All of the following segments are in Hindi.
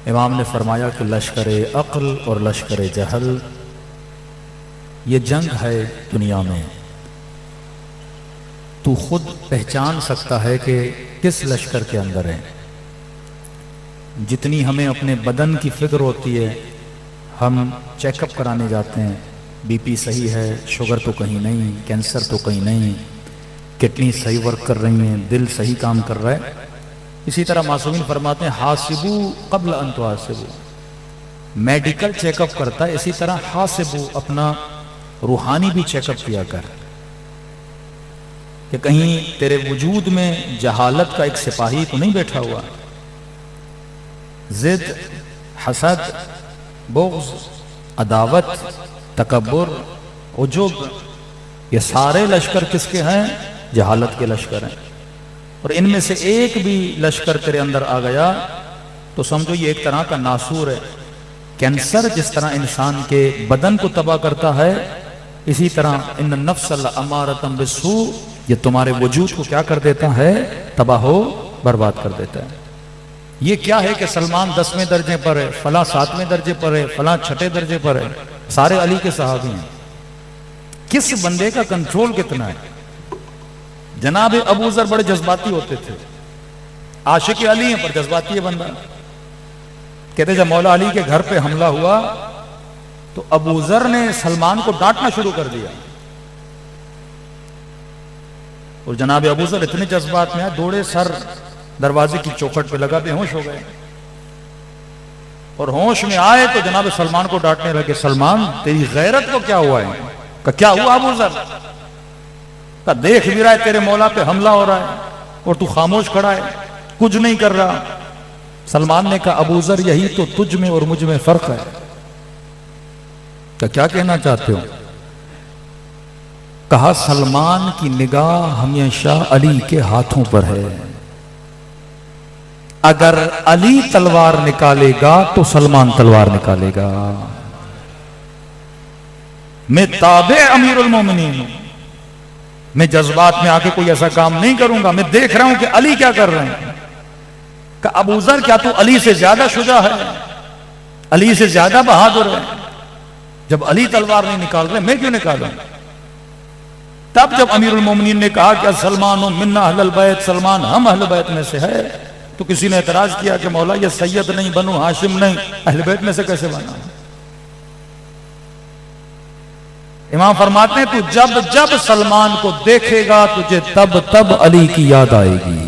इमाम ने फरमाया कि लश्कर अक्ल और लश्कर जहल ये जंग है दुनिया में। तू खुद पहचान सकता है कि किस लश्कर के अंदर है। जितनी हमें अपने बदन की फिक्र होती है, हम चेकअप कराने जाते हैं, बीपी सही है, शुगर तो कहीं नहीं, कैंसर तो कहीं नहीं, किडनी सही वर्क कर रही हैं, दिल सही काम कर रहा है। इसी तरह मासूमीन फरमाते हैं हासिबू क़ब्ल अन तुहासिबू। मेडिकल चेकअप करता है, इसी तरह हासिबू अपना रूहानी भी चेकअप किया कर कि कहीं तेरे वजूद में जहालत का एक सिपाही तो नहीं बैठा हुआ। जिद, हसद, बुग़्ज़, अदावत, तकब्बुर, उजुब, ये सारे लश्कर किसके हैं? जहालत के लश्कर हैं। और इनमें से एक भी लश्कर तेरे अंदर आ गया तो समझो ये एक तरह का नासूर है। कैंसर जिस तरह इंसान के बदन को तबाह करता है, इसी तरह इन नफ्सल अमारतम बिस्सू, ये तुम्हारे वजूद को क्या कर देता है? तबाह बर्बाद कर देता है। ये क्या है कि सलमान 10वें दर्जे पर है, फला 7वें दर्जे पर है, फला 6ठे दर्जे पर है, सारे अली के सहाबी हैं। किस बंदे का कंट्रोल कितना है? जनाब अबू ज़र बड़े जज्बाती होते थे, आशिक अली हैं पर जज्बाती है बंदा। कहते जब मौला अली के घर पे हमला हुआ तो अबू ज़र ने सलमान को डांटना शुरू कर दिया और जनाब अबू ज़र इतने जज्बात में आए, दौड़े, सर दरवाजे की चौखट पे लगा, बेहोश हो गए। और होश में आए तो जनाब सलमान को डांटने लगे, सलमान तेरी गैरत को क्या हुआ है? क्या हुआ अबू ज़र? का देख भी रहा है तेरे मौला पे हमला हो रहा है और तू खामोश खड़ा है, कुछ नहीं कर रहा। सलमान ने कहा अबू ज़र यही तो तुझ में और मुझ में फर्क है। क्या कहना चाहते हो? कहा सलमान की निगाह हमेशा अली के हाथों पर है। अगर अली तलवार निकालेगा तो सलमान तलवार निकालेगा। मैं ताबे अमीरुल मोमिनीन हूं, मैं जज्बात में आके कोई ऐसा काम नहीं करूंगा। मैं देख रहा हूं कि अली क्या कर रहे हैं। कि अबू ज़र क्या तू अली से ज्यादा शुजा है, अली से ज्यादा बहादुर है? जब अली तलवार नहीं निकाल रहे, मैं क्यों निकालूं? तब जब अमीरुल मोमिनीन ने कहा कि सलमान मिन्ना अहलुल बैत, सलमान हम अहल बैत में से है, तो किसी ने एतराज किया कि मौला ये सैयद नहीं, बनु हाशिम नहीं, अहल बैत में से कैसे बना? इमाम फरमाते हैं तू जब जब सलमान को देखेगा तुझे तब तब अली की याद आएगी।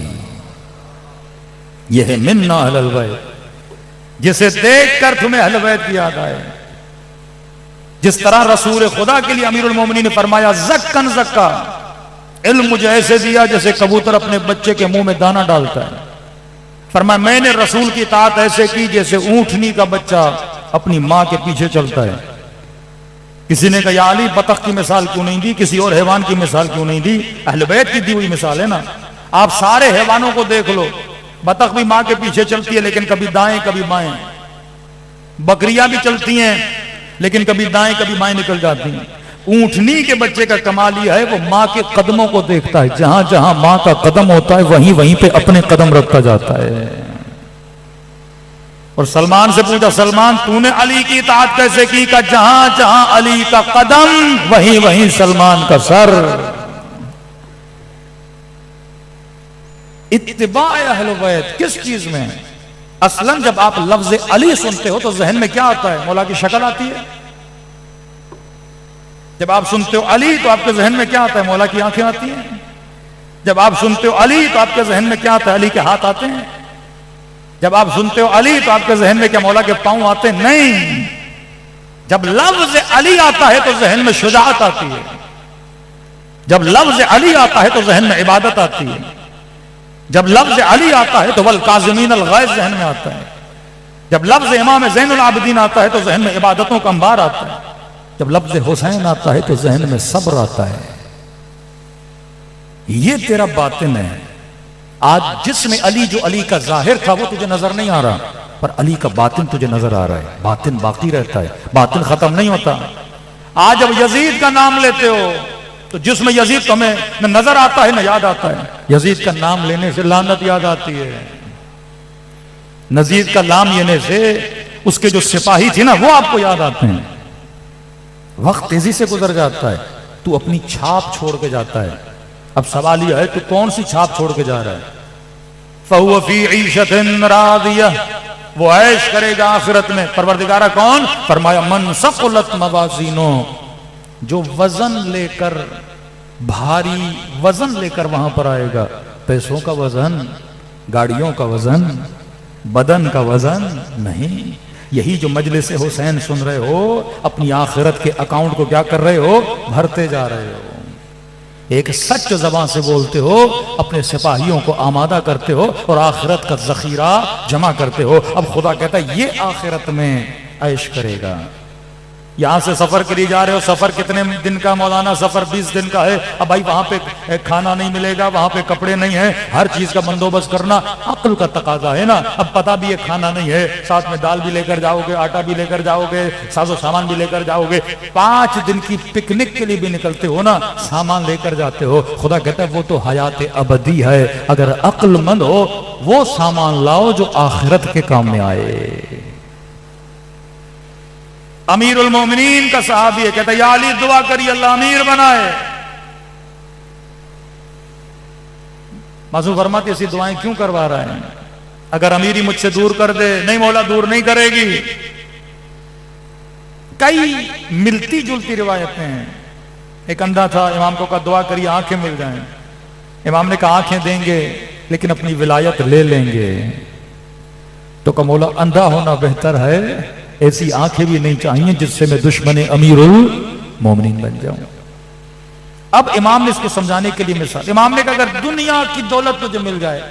यह है मिन्ना अहलुल बैत, जिसे देखकर तुम्हें अहल बैत की याद आए। जिस तरह रसूल खुदा के लिए अमीरुल मोमिनीन ने फरमाया ज़क्कन ज़क्का, इल्म मुझे ऐसे दिया जैसे कबूतर अपने बच्चे के मुंह में दाना डालता है। फरमाया मैंने रसूल की इताअत ऐसे की जैसे ऊंटनी का बच्चा अपनी मां के पीछे चलता है। किसी ने कहा या अली बतख की मिसाल क्यों नहीं दी, किसी और हैवान की मिसाल क्यों नहीं दी? अहले बैत की दी हुई मिसाल है ना। आप सारे हैवानों को देख लो, बतख भी मां के पीछे चलती है लेकिन कभी दाएं कभी बाएं। बकरियां भी चलती हैं लेकिन कभी दाएं कभी बाएं निकल जाती हैं। ऊंटनी के बच्चे का कमाल यह है वो मां के कदमों को देखता है, जहां जहां मां का कदम होता है वहीं वहीं पे अपने कदम रखता जाता है। और सलमान से पूछा सलमान तूने अली की इताअत कैसे की? का जहां जहां अली का कदम वहीं वहीं सलमान का सर। इत्तिबा अहले बैत किस चीज में? असलन जब आप लफ्ज अली सुनते हो तो जहन में क्या आता है? मौला की शक्ल आती है। जब आप सुनते हो अली तो आपके जहन में क्या आता है? मौला की आंखें आती हैं। जब आप सुनते हो अली तो आपके जहन में क्या आता है? अली के हाथ आते हैं। जब आप सुनते हो अली तो आपके जहन में क्या मौला के पांव आते हैं? नहीं। जब लफ्ज अली आता है तो जहन में शुजाअत आती है। जब लफ्ज अली आता है तो जहन में इबादत आती है। जब लफ्ज अली आता है तो वल काज़िमीन अल गैज़ जहन में आता है। जब लफ्ज इमाम ज़ैनुल आबिदीन आता है तो जहन में इबादतों का अंबार आता है। जब लफ्ज हुसैन आता है तो जहन में सब्र आता है। ये तेरा बातिन है। आज जिसमें अली जो अली का जाहिर था वो तुझे नजर नहीं आ रहा, पर अली का बातिन तुझे नजर आ रहा है। बातिन बाकी रहता है, बातिन खत्म नहीं होता। आज जब यजीद का नाम लेते हो तो जिसमें यजीद तुम्हें न नजर आता है न याद आता है। यजीद का नाम लेने से लानत याद आती है। नजीर का लाम येने से उसके जो सिपाही थे ना वो आपको याद आते हैं। वक्त तेजी से गुजर जाता है, तू अपनी छाप छोड़ के जाता है। अब सवाल यह है, तू कौन सी छाप छोड़ के जा रहा है? फहुव फी ईशतिन रादिया, वो ऐश करेगा आखिरत में। परवरदिगारा कौन? फरमाया मन सकुलत मवाजीनो, जो वजन लेकर, भारी वजन लेकर वहां पर आएगा। पैसों का वजन, गाड़ियों का वजन, बदन का वजन नहीं। यही जो मजलिस हुसैन सुन रहे हो, अपनी आखिरत के अकाउंट को क्या कर रहे हो? भरते जा रहे हो। एक सच जबान से बोलते हो, अपने सिपाहियों को आमादा करते हो और आखिरत का जखीरा जमा करते हो। अब खुदा कहता है ये आखिरत में ऐश करेगा। यहां से सफर के लिए जा रहे हो, सफर कितने दिन का मौलाना? सफर 20 दिन का है। अब भाई वहां पे खाना नहीं मिलेगा, वहां पे कपड़े नहीं है, हर चीज का बंदोबस्त करना अक्ल का तकाजा है ना। अब पता भी है खाना नहीं है, साथ में दाल भी लेकर जाओगे, आटा भी लेकर जाओगे, साजो सामान भी लेकर जाओगे। 5 दिन की पिकनिक के लिए भी निकलते हो ना, सामान लेकर जाते हो। खुदा कहता है वो तो हयात अबदी है। अगर अक्लमंद हो वो सामान लाओ जो आखिरत के काम में आए। अमीरुल मोमिनीन का सहाबी है, कहता है या अली दुआ करिए अल्लाह अमीर बनाए। मासूम फरमाते ऐसी दुआएं क्यों करवा रहा है? अगर अमीरी मुझसे दूर कर दे, नहीं मौला दूर नहीं करेगी। कई मिलती जुलती रिवायतें हैं। एक अंधा था, इमाम को कहा दुआ करिए आंखें मिल जाएं। इमाम ने कहा आंखें देंगे लेकिन अपनी विलायत ले लेंगे। तो कहा मौला अंधा होना बेहतर है, ऐसी आंखें भी नहीं चाहिए जिससे मैं दुश्मन अमीरुल मोमिनीन बन जाऊं। अब इमाम ने इसको समझाने के लिए मिसाल, इमाम ने कहा अगर दुनिया की दौलत तुझे मिल जाए,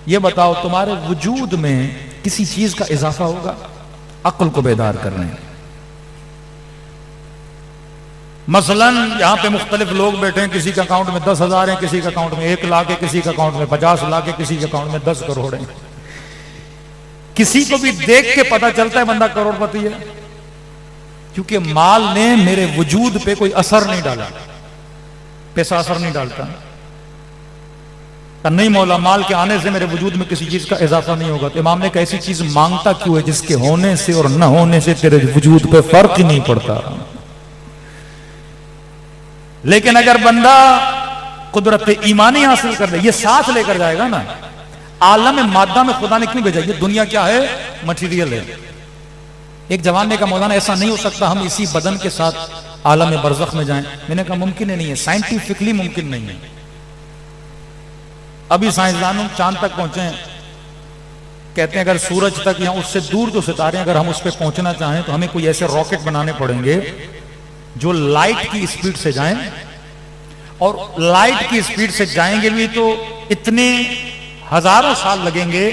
ये बताओ तुम्हारे वजूद में किसी चीज का इजाफा होगा? अक्ल को बेदार कर रहे हैं। मसलन यहां पे मुख्तलिफ लोग बैठे हैं, किसी के अकाउंट में 10,000 है, किसी के अकाउंट में 1 लाख है, किसी के अकाउंट में 50 लाख है, किसी के अकाउंट में 10 करोड़ है। किसी को भी देख के पता चलता है बंदा करोड़पति है, क्योंकि माल ने मेरे वजूद पे कोई असर नहीं डाला। पैसा असर नहीं डालता। नहीं मौला माल के आने से मेरे वजूद में किसी चीज का इजाफा नहीं होगा। तो इमाम ने कहा ऐसी चीज मांगता क्यों है जिसके होने से और न होने से तेरे वजूद पे फर्क ही नहीं पड़ता। लेकिन अगर बंदा कुदरत ईमानी हासिल कर ले, ये साथ लेकर जाएगा ना। आलम मादा में खुदा ने क्यों भेजा? ये दुनिया क्या है? मटीरियल है। एक जवान ने कहा मौलाना ऐसा नहीं हो सकता हम इसी बदन के साथ आलम बरज़ख में जाएं। मैंने कहा मुमकिन नहीं है, साइंटिफिकली मुमकिन नहीं है। अभी साइंसदान चांद तक पहुंचे हैं, कहते हैं अगर सूरज तक या उससे दूर जो सितारे अगर हम उस पर पहुंचना चाहें तो हमें कोई ऐसे रॉकेट बनाने पड़ेंगे जो लाइट की स्पीड से जाएं, और लाइट की स्पीड से जाएंगे भी तो इतने हजारों साल लगेंगे,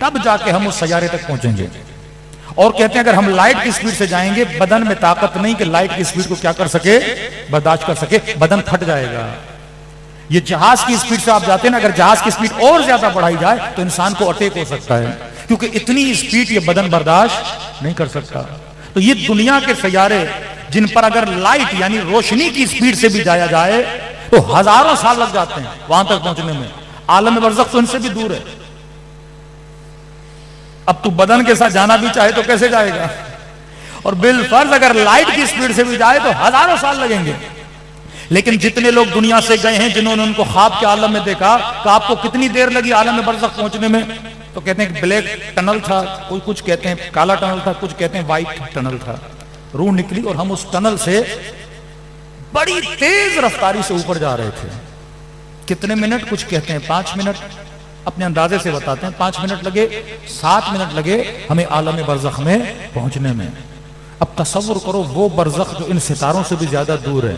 तब जाके हम उस सैयारे तक पहुंचेंगे। और कहते हैं अगर हम लाइट की स्पीड से जाएंगे, बदन में ताकत नहीं कि लाइट की स्पीड को क्या कर सके, बर्दाश्त कर सके, बदन फट जाएगा। ये जहाज की स्पीड से आप जाते हैं ना, अगर जहाज की स्पीड और ज्यादा बढ़ाई जाए तो इंसान को अटैक हो सकता है, क्योंकि इतनी स्पीड ये बदन बर्दाश्त नहीं कर सकता। तो ये दुनिया के सैयारे जिन पर अगर लाइट यानी रोशनी की स्पीड से भी जाया जाए तो हजारों साल लग जाते हैं वहां तक पहुंचने में। आलम बरज़ख तो इनसे भी दूर है। अब तू बदन के साथ जाना भी चाहे तो कैसे जाएगा? और बिलफर्ज अगर लाइट की स्पीड से भी जाए तो हजारों साल लगेंगे। लेकिन जितने लोग दुनिया से गए हैं, जिन्होंने उनको ख्वाब के आलम में देखा, तो आपको कितनी देर लगी आलम बरज़ख पहुंचने में? तो कहते हैं ब्लैक टनल था, कोई कुछ कहते हैं काला टनल था, कुछ कहते हैं व्हाइट टनल था। रूह निकली और हम उस टनल से बड़ी तेज रफ्तारी से ऊपर जा रहे थे। कितने मिनट? कुछ कहते हैं 5 मिनट, अपने अंदाजे से बताते हैं 5 मिनट लगे, 7 मिनट लगे हमें आलम बरज़ख में पहुंचने में। अब तसव्वुर करो वो बरज़ख जो इन सितारों से भी ज्यादा दूर है,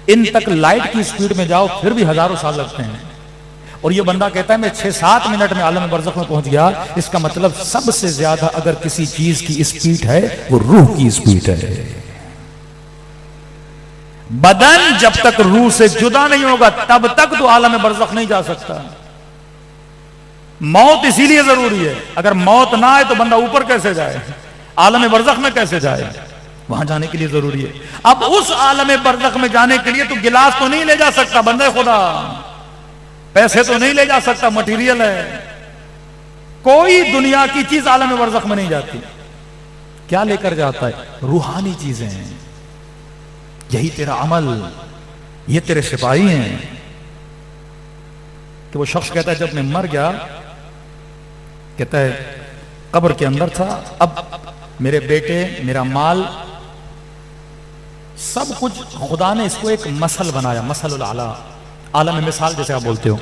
इन तक लाइट की स्पीड में जाओ फिर भी हजारों साल लगते हैं। और ये बंदा कहता है मैं 6-7 मिनट में आलम बरज़ख में पहुंच गया। इसका मतलब सबसे ज्यादा अगर किसी चीज की स्पीड है वो रूह की स्पीड है। बदन जब तक रूह से जुदा नहीं होगा तब तक तो आलम बरज़ख नहीं जा सकता। मौत इसीलिए जरूरी है। अगर मौत ना आए तो बंदा ऊपर कैसे जाए, आलम बरज़ख में कैसे जाए? वहां जाने के लिए जरूरी है। अब उस आलम बरज़ख में जाने के लिए तो गिलास तो नहीं ले जा सकता बंदे खुदा, पैसे तो नहीं ले जा सकता, मटीरियल है। कोई दुनिया की चीज आलम बरज़ख में नहीं जाती। क्या लेकर जाता है? रूहानी चीजें हैं। यही तेरा अमल, ये तेरे सिपाही हैं। कि वो शख्स कहता है जब मैं मर गया, कहता है कब्र के अंदर था, अब मेरे बेटे, मेरा माल, सब कुछ खुदा ने इसको एक मसल बनाया, मसलुल आला, आलम मिसाल जैसे आप बोलते हो।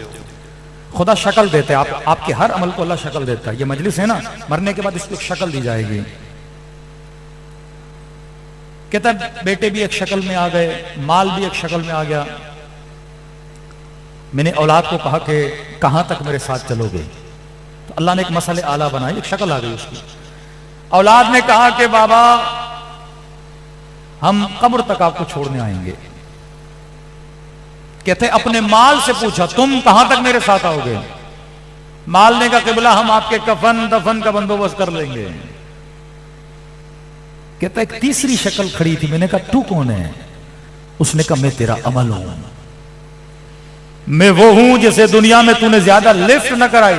खुदा शक्ल देता है, आपके हर अमल को अल्लाह शक्ल देता है। ये मजलिस है ना, मरने के बाद इसको एक शक्ल दी जाएगी। कहता है बेटे भी एक शक्ल में आ गए, माल भी एक शक्ल में आ गया। मैंने औलाद को कहा कि कहां तक मेरे साथ चलोगे? तो अल्लाह ने एक मसले आला बनाई, एक शक्ल आ गई उसकी। औलाद ने कहा कि बाबा हम कब्र तक आपको छोड़ने आएंगे। कहते अपने माल से पूछा तुम कहां तक मेरे साथ आओगे? माल ने कहा क़िबला हम आपके कफन दफन का बंदोबस्त कर लेंगे। कहता एक तीसरी शक्ल खड़ी थी, मैंने कहा तू कौन है? उसने कहा मैं तेरा अमल हूं, मैं वो हूं जिसे दुनिया में तूने ज्यादा लिफ्ट न कराई,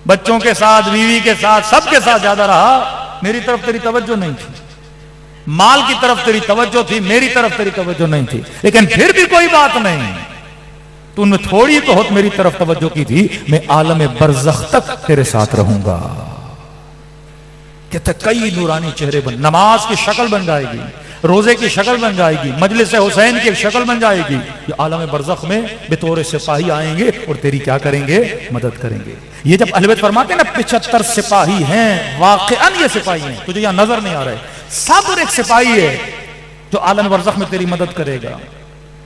बच्चों के साथ, बीवी के साथ, सबके साथ ज्यादा रहा, मेरी तरफ तेरी तवज्जो नहीं थी। माल की तरफ तेरी तवज्जो थी, मेरी तरफ तेरी तवज्जो नहीं थी। लेकिन फिर भी कोई बात नहीं, तूने थोड़ी बहुत मेरी तरफ तवज्जो की थी, मैं आलम बरज़ख तक तेरे साथ रहूंगा। कहते कई नूरानी चेहरे बन, नमाज की शक्ल बन जाएगी, रोजे की शक्ल बन जाएगी, मजलिस हुसैन की एक शक्ल बन जाएगी। ये आलम बरज़ख में बेतौर सिपाही आएंगे और तेरी क्या करेंगे? मदद करेंगे। ये जब अहले बैत फरमाते हैं ना 75 सिपाही हैं, वाक़अन ये सिपाही हैं, तुझे यहां नजर नहीं आ रहा है, सब एक सिपाही है जो आलम बरज़ख में तेरी मदद करेगा।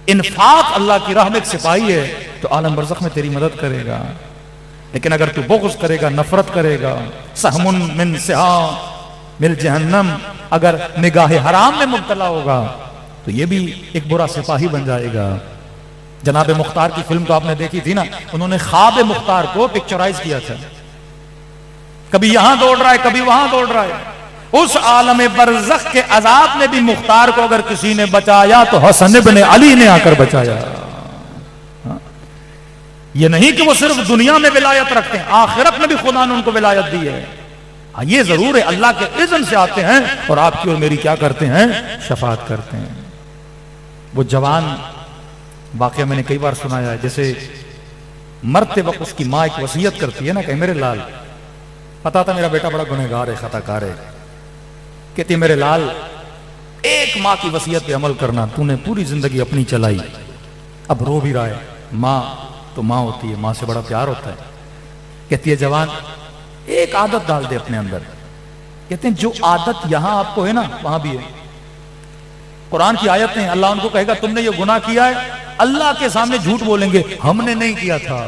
इन्फाक अल्लाह की राह में एक सिपाही है तो आलम बरज़ख में तेरी मदद करेगा। लेकिन अगर तू बुग़्ज़ करेगा, नफरत करेगा, सहमुन मिन सिहा मिल जहन्नम, अगर निगाह हराम में मुब्तला होगा तो ये भी एक बुरा सिपाही बन जाएगा। जनाब मुख्तार की फिल्म तो आपने देखी थी ना, उन्होंने ख्वाब मुख्तार को पिक्चराइज किया था, कभी यहां दौड़ रहा है, कभी वहां दौड़ रहा है। उस आलम बरज़ख के अजाब में भी मुख्तार को अगर किसी ने बचाया तो हसन इब्न अली ने आकर बचाया। ये नहीं कि वो सिर्फ दुनिया में विलायत रखते हैं, आखिरत में भी खुदा ने उनको विलायत दी है। ये जरूर है अल्लाह के इज़्न से आते हैं और आपकी और मेरी क्या करते हैं? शफाअत करते हैं। वो जवान वाकया मैंने कई बार सुनाया है, जैसे मरते वक्त उसकी माँ एक वसीयत करती है ना कि मेरे लाल, पता था मेरा बेटा बड़ा गुनहगार है, खताकार है, कहती है मेरे लाल एक माँ की वसीयत पे अमल करना, तूने पूरी जिंदगी अपनी चलाई, अब रो भी रहा है। माँ तो माँ होती है, माँ से बड़ा प्यार होता है। कहती है जवान एक आदत डाल दे अपने अंदर। कहते हैं जो आदत यहां आपको है ना वहां भी है। कुरान की आयत है, अल्लाह उनको कहेगा तुमने ये गुनाह किया है, अल्लाह के सामने झूठ बोलेंगे हमने नहीं किया था।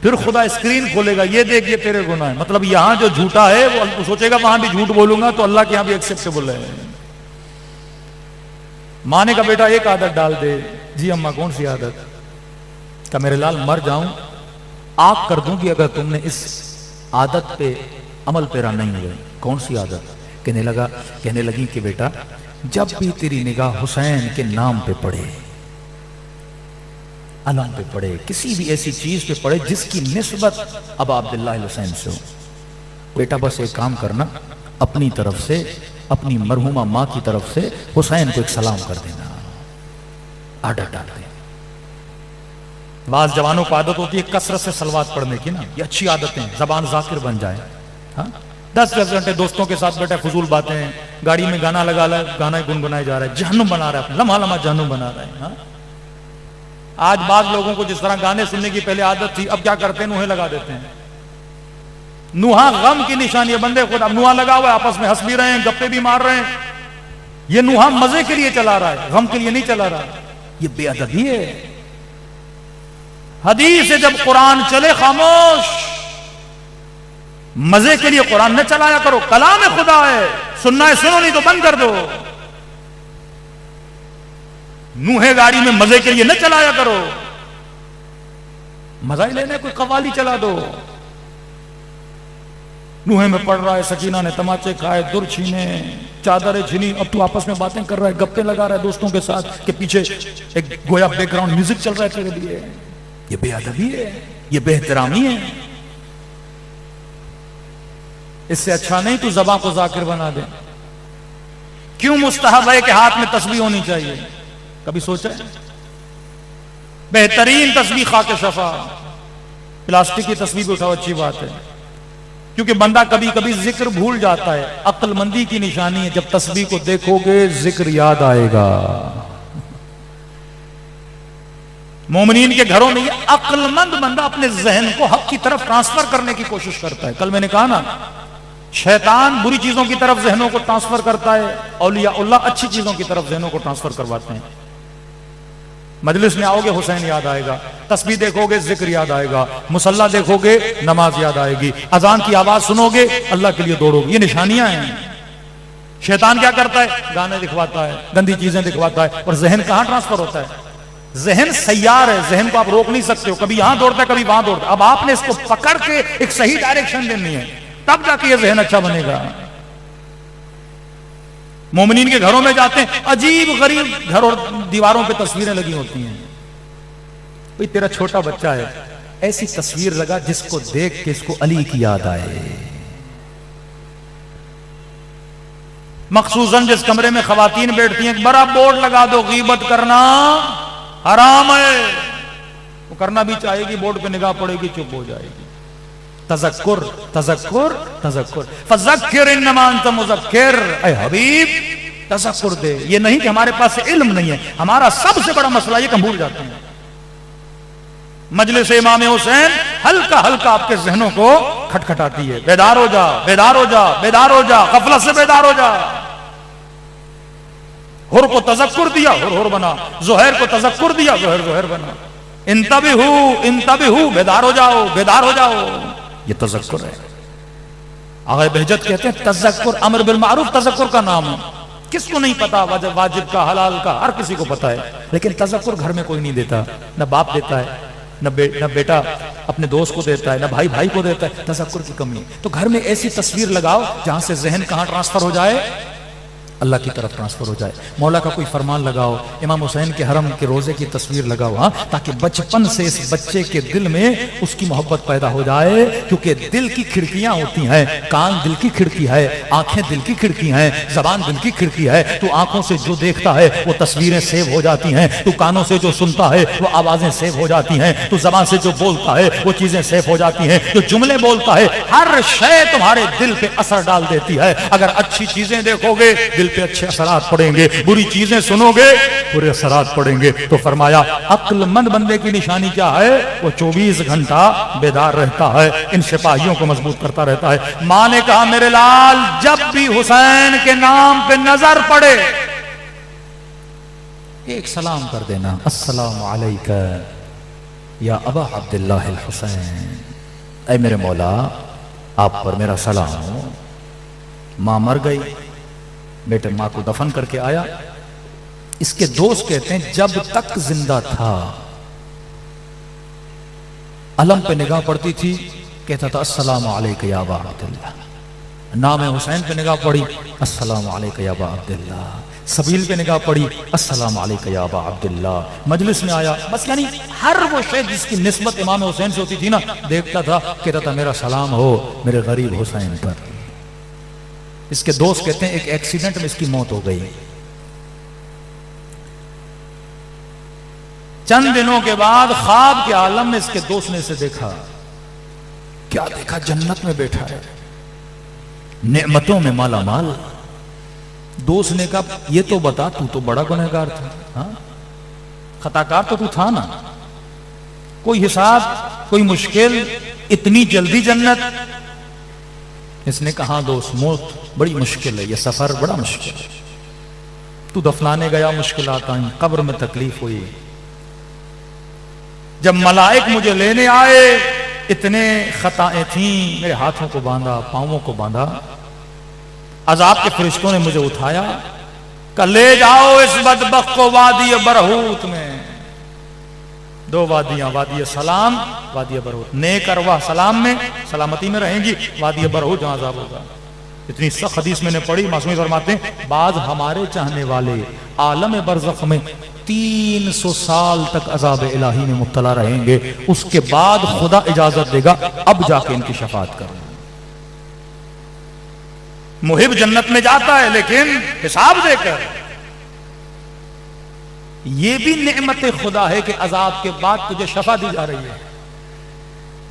फिर खुदा स्क्रीन खोलेगा, ये देख ये तेरे गुनाह है। मतलब यहां जो झूठा है वो सोचेगा वहां भी झूठ बोलूंगा तो अल्लाह के यहां भी एक्सेप्टेबल है। माने का बेटा एक आदत डाल दे। जी अम्मा कौन सी आदत? का मेरे लाल मर जाऊं आग कर दूंगी अगर तुमने इस आदत पे अमल पेरा नहीं हुए। कौन सी आदत? कहने लगी कि बेटा जब भी तेरी निगाह हुसैन के नाम पे पड़े, अलम पे पड़े, किसी भी ऐसी चीज पे पड़े जिसकी निस्बत अब अब्दुल्लाह हुसैन से हो, बेटा बस एक काम करना, अपनी तरफ से, अपनी मरहुमा माँ की तरफ से हुसैन को एक सलाम कर देना, आदत डाल दे। बाज़ जवानों को आदत होती है कसरत से सलवात पढ़ने की ना, ये अच्छी आदतें, जबान जाकिर बन जाए। हाँ 10-10 घंटे दोस्तों के साथ बैठे फजूल बातें, गाड़ी में गाना लगा ला, गाना गुनगुनाया जा रहा है, जहन्नुम बना रहा है, लम्हा लम्हा जहन्नुम बना रहा है। हाँ? आज बाज़ लोगों को जिस तरह गाने सुनने की पहले आदत थी, अब क्या करते हैं? नुहे लगा देते हैं। नुहा गम की निशानी है, बंदे खुद अब नुहा लगा हुआ है, आपस में हंस भी रहे हैं, गप्पे भी मार रहे हैं। ये नुहा मजे के लिए चला रहा है, गम के लिए नहीं चला रहा। ये बेअदबी है। हदीस है जब कुरान चले खामोश, मजे के लिए कुरान न चलाया करो, कलाम खुदा है, सुनना है सुनो, नहीं तो बंद कर दो। नूहे गाड़ी में मजे के लिए न चलाया करो, मजा ही लेने कोई कवाली चला दो। नूहे में पढ़ रहा है, सकीना ने तमाचे खाए, दुर छीने, चादरें छीनी, अब तू आपस में बातें कर रहा है, गप्पे लगा रहा है दोस्तों के साथ, के पीछे एक गोया बैकग्राउंड म्यूजिक चल रहा है तेरे लिए। ये बेअदबी है। ये बेहतरामी है। इससे अच्छा नहीं तू ज़बां को जाकिर बना दे। क्यों मुस्तहब है कि हाथ में तस्बीह होनी चाहिए? कभी सोचा है? बेहतरीन तस्बीह खाके शफा, प्लास्टिक की तस्बीह भी उठाओ, अच्छी बात है, क्योंकि बंदा कभी कभी जिक्र भूल जाता है। अक्लमंदी की निशानी है, जब तस्बीह को देखोगे जिक्र याद आएगा। मोमिनीन के घरों में अक्लमंद बंदा अपने जहन को हक की तरफ ट्रांसफर करने की कोशिश करता है। कल मैंने कहा ना, शैतान बुरी चीजों की तरफ जहनों को ट्रांसफर करता है, औलिया अल्लाह अच्छी चीजों की तरफ जहनों को ट्रांसफर करवाते हैं। मजलिस में आओगे हुसैन याद आएगा, तस्बीह देखोगे जिक्र याद आएगा, मुसल्ला देखोगे नमाज याद आएगी, अजान की आवाज सुनोगे अल्लाह के लिए दौड़ोगे। ये निशानियां हैं। शैतान क्या करता है? गाने दिखवाता है, गंदी चीजें दिखवाता है, और जहन कहां ट्रांसफर होता है? जहन सैयार है, जहन को आप रोक नहीं सकते हो, कभी यहां दौड़ता है कभी वहां दौड़ता है। अब आपने इसको पकड़ के एक सही डायरेक्शन देनी है, तब जाके ये जहन अच्छा बनेगा। मोमिनीन के घरों में जाते हैं, अजीब गरीब घर और दीवारों पे तस्वीरें लगी होती हैं। भाई तेरा छोटा बच्चा है, ऐसी तस्वीर लगा जिसको देख के इसको अली की याद आए। मखसूसन जिस कमरे में खवातीन बैठती हैं, बड़ा बोर्ड लगा दो, गीबत करना हराम है। वो करना भी चाहेगी, बोर्ड पे निगाह पड़ेगी, चुप हो जाएगी। तज़क्कुर तज़क्कुर तज़क्कुर, फज़क्किर इन्नमा अंत मुज़क्किर। ऐ हबीब तज़क्कुर दे। ये नहीं कि हमारे पास इल्म नहीं है, हमारा सबसे बड़ा मसला ये कि हम भूल जाते हैं। मजलिस इमाम हुसैन हल्का हल्का आपके जहनों को खटखटाती है। बेदार हो जा, बेदार हो जा, बेदार हो जा, गफलत से बेदार हो जा। हुर को तज़क्कुर दिया, हुर हुर बना। ज़ुहैर को तज़क्कुर दिया, ज़ुहैर ज़ुहैर बना। इंतबिहू, बेदार हो जाओ, बेदार हो जाओ। ये तज़क्कुर है। आगे बहजत कहते हैं तज़क्कुर अम्र बिल मारूफ तज़क्कुर का नाम है। किसको नहीं पता वाजिब का, हलाल का, हर किसी को पता है, लेकिन तज़क्कुर घर में कोई नहीं देता। न बाप देता है, न बेटा अपने दोस्त को देता है, न भाई भाई को देता है। तज़क्कुर की कमी। तो घर में ऐसी तस्वीर लगाओ जहां से जहन कहां ट्रांसफर हो जाए? अल्लाह की तरफ ट्रांसफर हो जाए। मौला का कोई फरमान लगाओ, इमाम हुसैन के हरम के रोजे की तस्वीर लगाओ, हाँ, ताकि बचपन से इस बच्चे के दिल में उसकी मोहब्बत पैदा हो जाए। क्योंकि दिल की खिड़कियां होती हैं, कान दिल की खिड़की है, आंखें दिल की खिड़की हैं, जबान दिल की खिड़की है। तो आंखों से जो देखता है वो तस्वीरें सेव हो जाती हैं, तो कानों से जो सुनता है वो आवाजें सेव हो जाती हैं, तो जबान से जो बोलता है वो चीजें सेव हो जाती हैं, जो जुमले बोलता है हर शय तुम्हारे दिल पे असर डाल देती है। अगर अच्छी चीजें देखोगे दिल पे अच्छे असरात पड़ेंगे, बुरी चीजें सुनोगे बुरे असरात पड़ेंगे। तो फरमाया अक्लमंद बंदे की निशानी क्या है? वो 24 घंटा बेदार रहता है, इन सिपाहियों को मजबूत करता रहता है। मां ने कहा मेरे लाल, जब भी हुसैन के नाम पे नजर पड़े एक सलाम कर देना, अस्सलामु अलैका या अबा अब्दुल्लाह अल हुसैन। ऐ मेरे मौला, आप पर मेरा सलाम हो। मां मर गई, बेटे मां को दफन करके आया। इसके दोस्त कहते हैं जब तक जिंदा था अलम पे निगाह पड़ती थी, कहता था अस्सलामु अलैका या अबा अब्दुल्लाह। नाम हुसैन पे निगाह पड़ी, अस्सलामु अलैका या अबा अब्दुल्लाह। सबील पे निगाह पड़ी, अस्सलामु अलैका या अबा अब्दुल्लाह। मजलिस में आया, बस यानी हर वो शय जिसकी निस्बत इमाम हुसैन से होती थी ना, देखता था, कहता था मेरा सलाम हो मेरे गरीब हुसैन पर। इसके दोस्त कहते हैं एक एक्सीडेंट में इसकी मौत हो गई। चंद दिनों के बाद ख्वाब के आलम में इसके दोस्त ने इसे देखा। क्या देखा? जन्नत में बैठा है, नेमतों में माला माल। दोस्त ने कहा ये तो बता, तू तो बड़ा गुनहगार था, हाँ? खताकार तो तू था ना, कोई हिसाब, कोई मुश्किल, इतनी जल्दी जन्नत? इसने कहा दोस्त, मौत बड़ी मुश्किल है, ये सफर बड़ा मुश्किल है। तू दफनाने गया, मुश्किलात आई, कब्र में तकलीफ हुई। जब मलाइक मुझे लेने आए, इतने खताएं थीं, मेरे हाथों को बांधा, पांवों को बांधा। अजाब के फरिश्तों ने मुझे उठाया, कहा ले जाओ इस बदबख्त को वादी बरहूत में। दो वादियां, वादी सलाम, वादी बरहूत। नेक अरवाह सलाम में, सलामती में रहेंगी, वादी बरहूत जहां अजाब होगा। इतनी सख्त हदीस मैंने पढ़ी, मासूमी फरमाते हैं बाज हमारे चाहने वाले आलम बरज़ख में 300 साल तक अजाब इलाही में मुब्तला रहेंगे। उसके बाद खुदा इजाजत देगा अब जाके इनकी शफाअत करना। मुहिब जन्नत में जाता है लेकिन हिसाब देकर। यह भी नेमत खुदा है कि अजाब के बाद तुझे शफा दी जा रही है,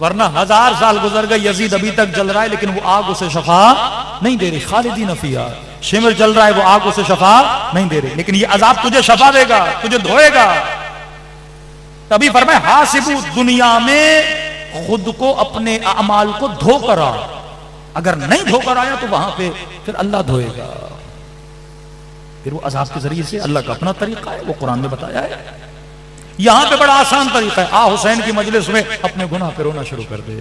वरना 1000 साल गुजर गए, यजीद अभी तक जल रहा है लेकिन वो आग उसे शफा नहीं दे रही। खालिदीन फीहा, शिमर जल रहा है, वो आग उसे शफा नहीं दे रही, लेकिन ये अजाब तुझे शफा देगा, तुझे धोएगा। तभी फरमाए हासिबू, दुनिया में खुद को अपने अमाल को धोकर आ, अगर नहीं धोकर आया तो वहां पे फिर अल्लाह धोएगा। फिर वो अजाब के जरिए से, अल्लाह का अपना तरीका है, वो कुरान में बताया है। यहां पे बड़ा आसान तरीका है, आ हुसैन की मजलिस में अपने गुनाह पे रोना शुरू कर दे,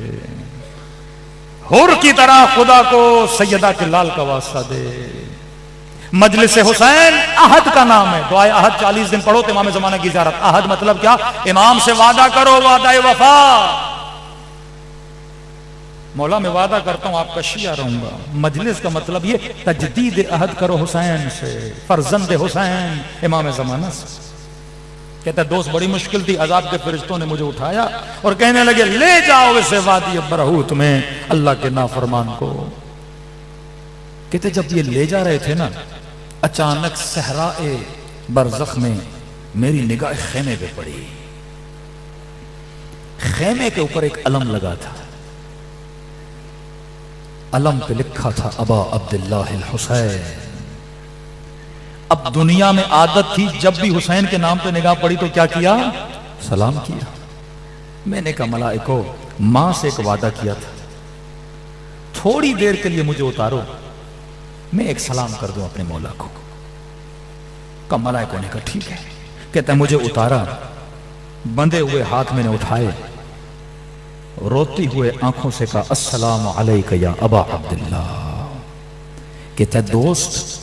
हुर की तरह खुदा को सैयदा के लाल का वास्ता दे। मजलिस हुसैन अहद का नाम है। दुआए अहद 40 दिन पढ़ो तो इमाम ज़माना की ज़ियारत। अहद मतलब क्या? इमाम से वादा करो, वादा वफा। मौला मैं वादा करता हूं आपका शिया रहूंगा। मजलिस का मतलब ये तजदीद अहद करो हुसैन से, फर्जंद हुसैन इमाम ज़माना से। कहता दोस्त बड़ी मुश्किल थी, अजाब के फरिश्तों ने मुझे उठाया और कहने लगे ले जाओ इसे वादी बरहूत में अल्लाह के नाफरमान को। कहते जब ये ले जा रहे थे ना, अचानक सहराए बरज़ख में मेरी निगाह खेमे पे पड़ी। खेमे के ऊपर एक अलम लगा था, अलम पे लिखा था अबा अब्दुल्लाह हुसैन। अब दुनिया में आदत थी जब भी हुसैन के नाम पे निगाह पड़ी तो क्या किया? सलाम किया। मैंने कहा मलाइको, मां से एक वादा किया था, थोड़ी देर के लिए मुझे उतारो, मैं एक सलाम कर दूं अपने मौला को। का मलाइको ने कहा ठीक है। कहता मुझे उतारा, बंधे हुए हाथ मैंने उठाए, रोती हुए आंखों से कहा अस्सलामु अलैका या अबा अब्दुल्लाह। कहता दोस्त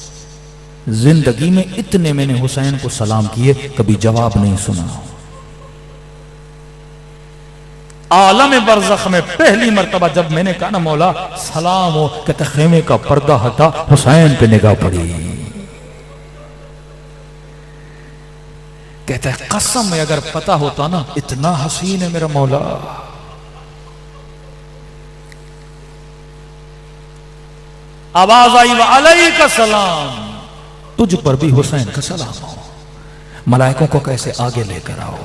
जिंदगी में इतने मैंने हुसैन को सलाम किए, कभी जवाब नहीं सुना। आलम बरज़ख में पहली मर्तबा जब मैंने कहा ना मौला सलाम हो, कहते खेमे का पर्दा हटा, हुसैन पे निगाह पड़ी। कहते कसम में अगर पता होता ना इतना हसीन है मेरा मौला। आवाज आई व अलैका सलाम, तुझ पर भी हुसैन का सलाम हो। मलाइकों को कैसे आगे लेकर आओ।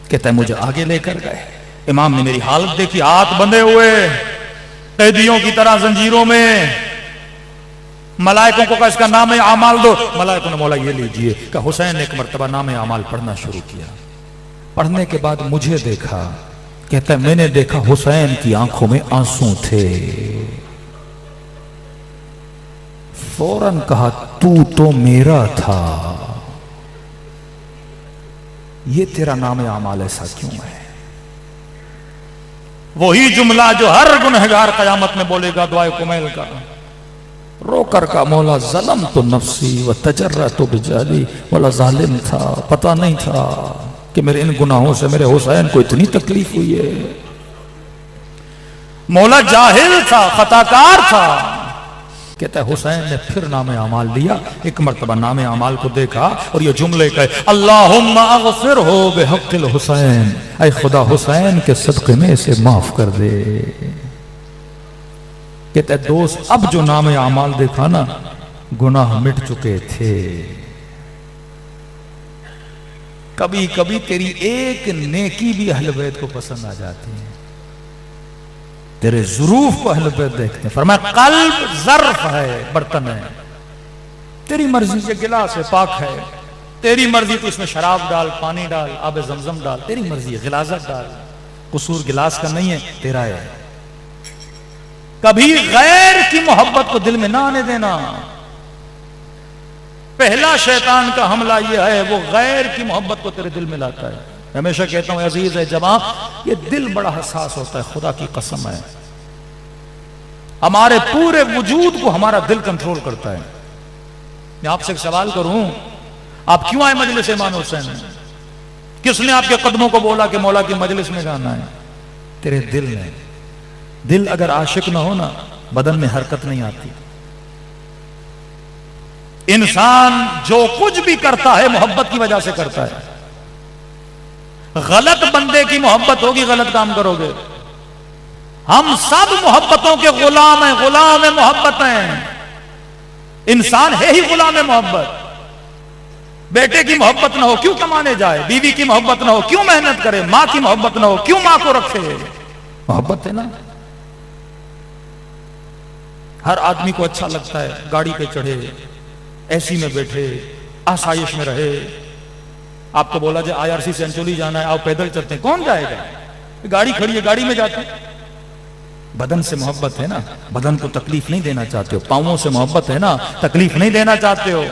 कहता है मुझे आगे लेकर गए, इमाम ने मेरी हालत देखी, हाथ बंधे हुए कैदियों की तरह जंजीरों में। मलाइकों को कहा इसका नाम है आमाल दो। मलाइकों ने मौला ये लीजिए। कहा हुसैन ने एक मर्तबा नाम है आमाल पढ़ना शुरू किया। पढ़ने के बाद मुझे देखा, कहता है मैंने देखा हुसैन की आंखों में आंसू थे। फौरन कहा तू तो मेरा था, ये तेरा नाम आमाल ऐसा क्यों है? वही जुमला जो हर गुनहगार कयामत में बोलेगा, दुआए कुमैल का, रोकर का मौला ज़लम तो नफ्सी व तजर्रा तो बिजाली, मौला जालिम था, पता नहीं था कि मेरे इन गुनाहों से मेरे हुसैन को इतनी तकलीफ हुई है। मौला जाहिल था, खताकार था। कहता है हुसैन ने फिर नामे अमाल लिया, एक मर्तबा नामे अमाल को देखा और ये जुमले कहे अल्लाहुम्मा अग़फ़िरहु बिहक़्क़िल हुसैन, ऐ खुदा हुसैन के सदक़े में इसे माफ कर दे। कहता है दोस्त अब जो नामे अमाल देखा ना, गुनाह मिट चुके थे। कभी कभी तेरी एक नेकी भी अहले बैत को पसंद आ जाती है, तेरे ज़ुरूफ को अहले बैत देखते हैं। फरमाया कल्ब ज़र्फ है, बर्तन है, तेरी मर्जी ये गिलास है, पाक है, तेरी मर्जी तो इसमें शराब डाल, पानी डाल, आब जमजम डाल, तेरी मर्जी है, गिलासत डाल, कसूर गिलास का नहीं है, तेरा है। कभी गैर की मोहब्बत को दिल में ना आने देना। पहला शैतान का हमला यह है, वो गैर की मोहब्बत को तेरे दिल में लाता है। हमेशा कहता हूं अजीज है जवां, ये दिल बड़ा हसास होता है, खुदा की कसम है, हमारे पूरे वजूद को हमारा दिल कंट्रोल करता है। मैं आपसे एक सवाल करूं, आप क्यों आए मजलिस इमाम हुसैन में? किसने आपके कदमों को बोला कि मौला की मजलिस में गाना है? तेरे दिल ने। दिल अगर आशिक ना हो ना, बदन में हरकत नहीं आती। इंसान जो कुछ भी करता है मोहब्बत की वजह से करता है। गलत बंदे की मोहब्बत होगी, गलत काम करोगे। हम सब मोहब्बतों के गुलाम हैं, गुलाम है मोहब्बत हैं। इंसान है ही गुलाम है मोहब्बत। बेटे की मोहब्बत ना हो क्यों कमाने जाए, बीवी की मोहब्बत ना हो क्यों मेहनत करे, मां की मोहब्बत ना हो क्यों मां को रखे। मोहब्बत है ना। हर आदमी को अच्छा लगता है गाड़ी पे चढ़े, एसी में बैठे, आसाइश में रहे। आपको बोला जाए आईआरसी से अंचोली जाना है, आप पैदल चलते हैं, कौन जाएगा? गाड़ी खड़ी है, गाड़ी में जाते हैं। बदन से मोहब्बत है ना, बदन को तकलीफ नहीं देना चाहते हो। पांवों से मोहब्बत है ना, तकलीफ नहीं देना चाहते हो।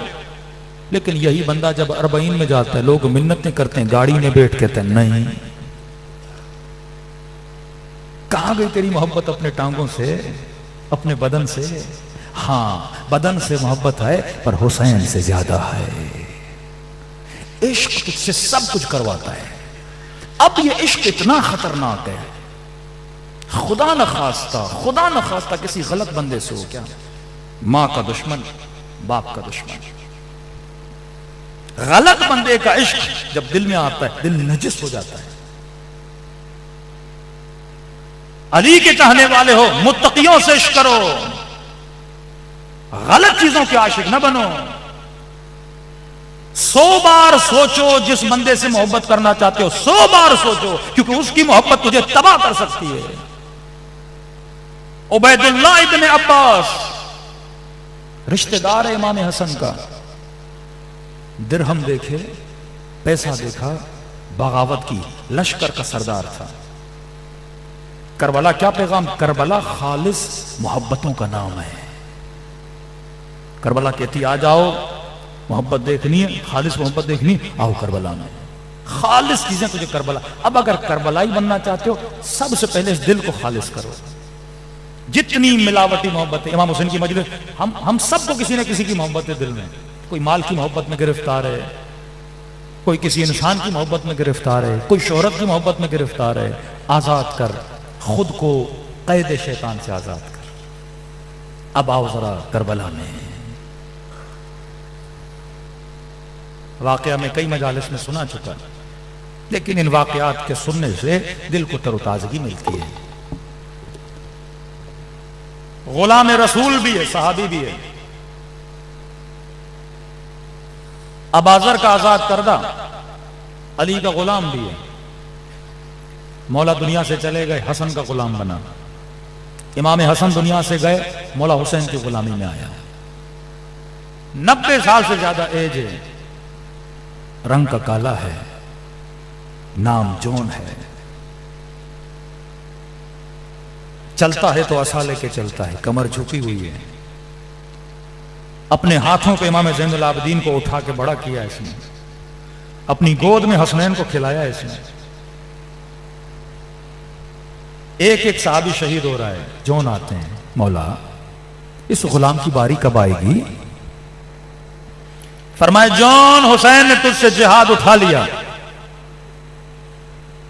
लेकिन यही बंदा जब अरबईन में जाता है, लोग मिन्नतें करते हैं, गाड़ी में बैठ कहते हैं नहीं। कहां गई तेरी मोहब्बत अपने टांगों से, अपने बदन से? हां, बदन से मोहब्बत है पर हुसैन से ज्यादा है। इश्क तुझसे सब कुछ करवाता है। अब ये इश्क इतना खतरनाक है, खुदा न खास्ता किसी गलत बंदे से हो क्या, मां का दुश्मन, बाप का दुश्मन, गलत बंदे का इश्क जब दिल में आता है, दिल नजिस हो जाता है। अली के चाहने वाले हो, मुत्तकियों से इश्क करो, गलत चीजों के आशिक न बनो। 100 बार सोचो जिस बंदे से मोहब्बत करना चाहते हो, 100 बार सोचो, क्योंकि उसकी मोहब्बत तुझे तबाह कर सकती है। उबैदुल्लाह इब्न अब्बास रिश्तेदार है इमाम हसन का, दिरहम देखे, पैसा देखा, बगावत की, लश्कर का सरदार था। करबला क्या पैगाम? करबला खालिस मोहब्बतों का नाम है। करबला कहती आ जाओ, मोहब्बत देखनी है, खालिस मोहब्बत देखनी, आओ करबला में, खालिस चीजें तुझे करबला। अब अगर करबलाई बनना चाहते हो, सबसे पहले इस दिल को खालिस करो। जितनी मिलावटी मोहब्बत है, इमाम हुसैन की मजलिस, हम सबको किसी न किसी की मोहब्बत है दिल में। कोई माल की मोहब्बत में गिरफ्तार है, कोई किसी इंसान की मोहब्बत में गिरफ्तार है, कोई शोहरत की मोहब्बत में गिरफ्तार है। आजाद कर खुद को, कैद शैतान से आजाद कर। अब आओ जरा करबला में। वाकया में कई मजालिस में सुना चुका, लेकिन इन वाकयात के सुनने से दिल को तरोताजगी मिलती है। गुलाम रसूल भी है, सहाबी भी है। अबाजर का आजाद करदा, अली का गुलाम भी है। मौला दुनिया से चले गए, हसन का गुलाम बना। इमाम हसन दुनिया से गए, मौला हुसैन की गुलामी में आया। 90 साल से ज्यादा एज है, रंग का काला है, नाम जॉन है, चलता है तो असा लेके चलता है, कमर झुकी हुई है। अपने हाथों पे इमाम ज़ैनुल आबिदीन को उठा के बड़ा किया इसने, अपनी गोद में हसनैन को खिलाया इसने। एक एक साहबी शहीद हो रहा है, जौन आते हैं, मौला इस गुलाम की बारी कब आएगी? फरमाए जौन हुसैन ने तुझसे जिहाद उठा लिया,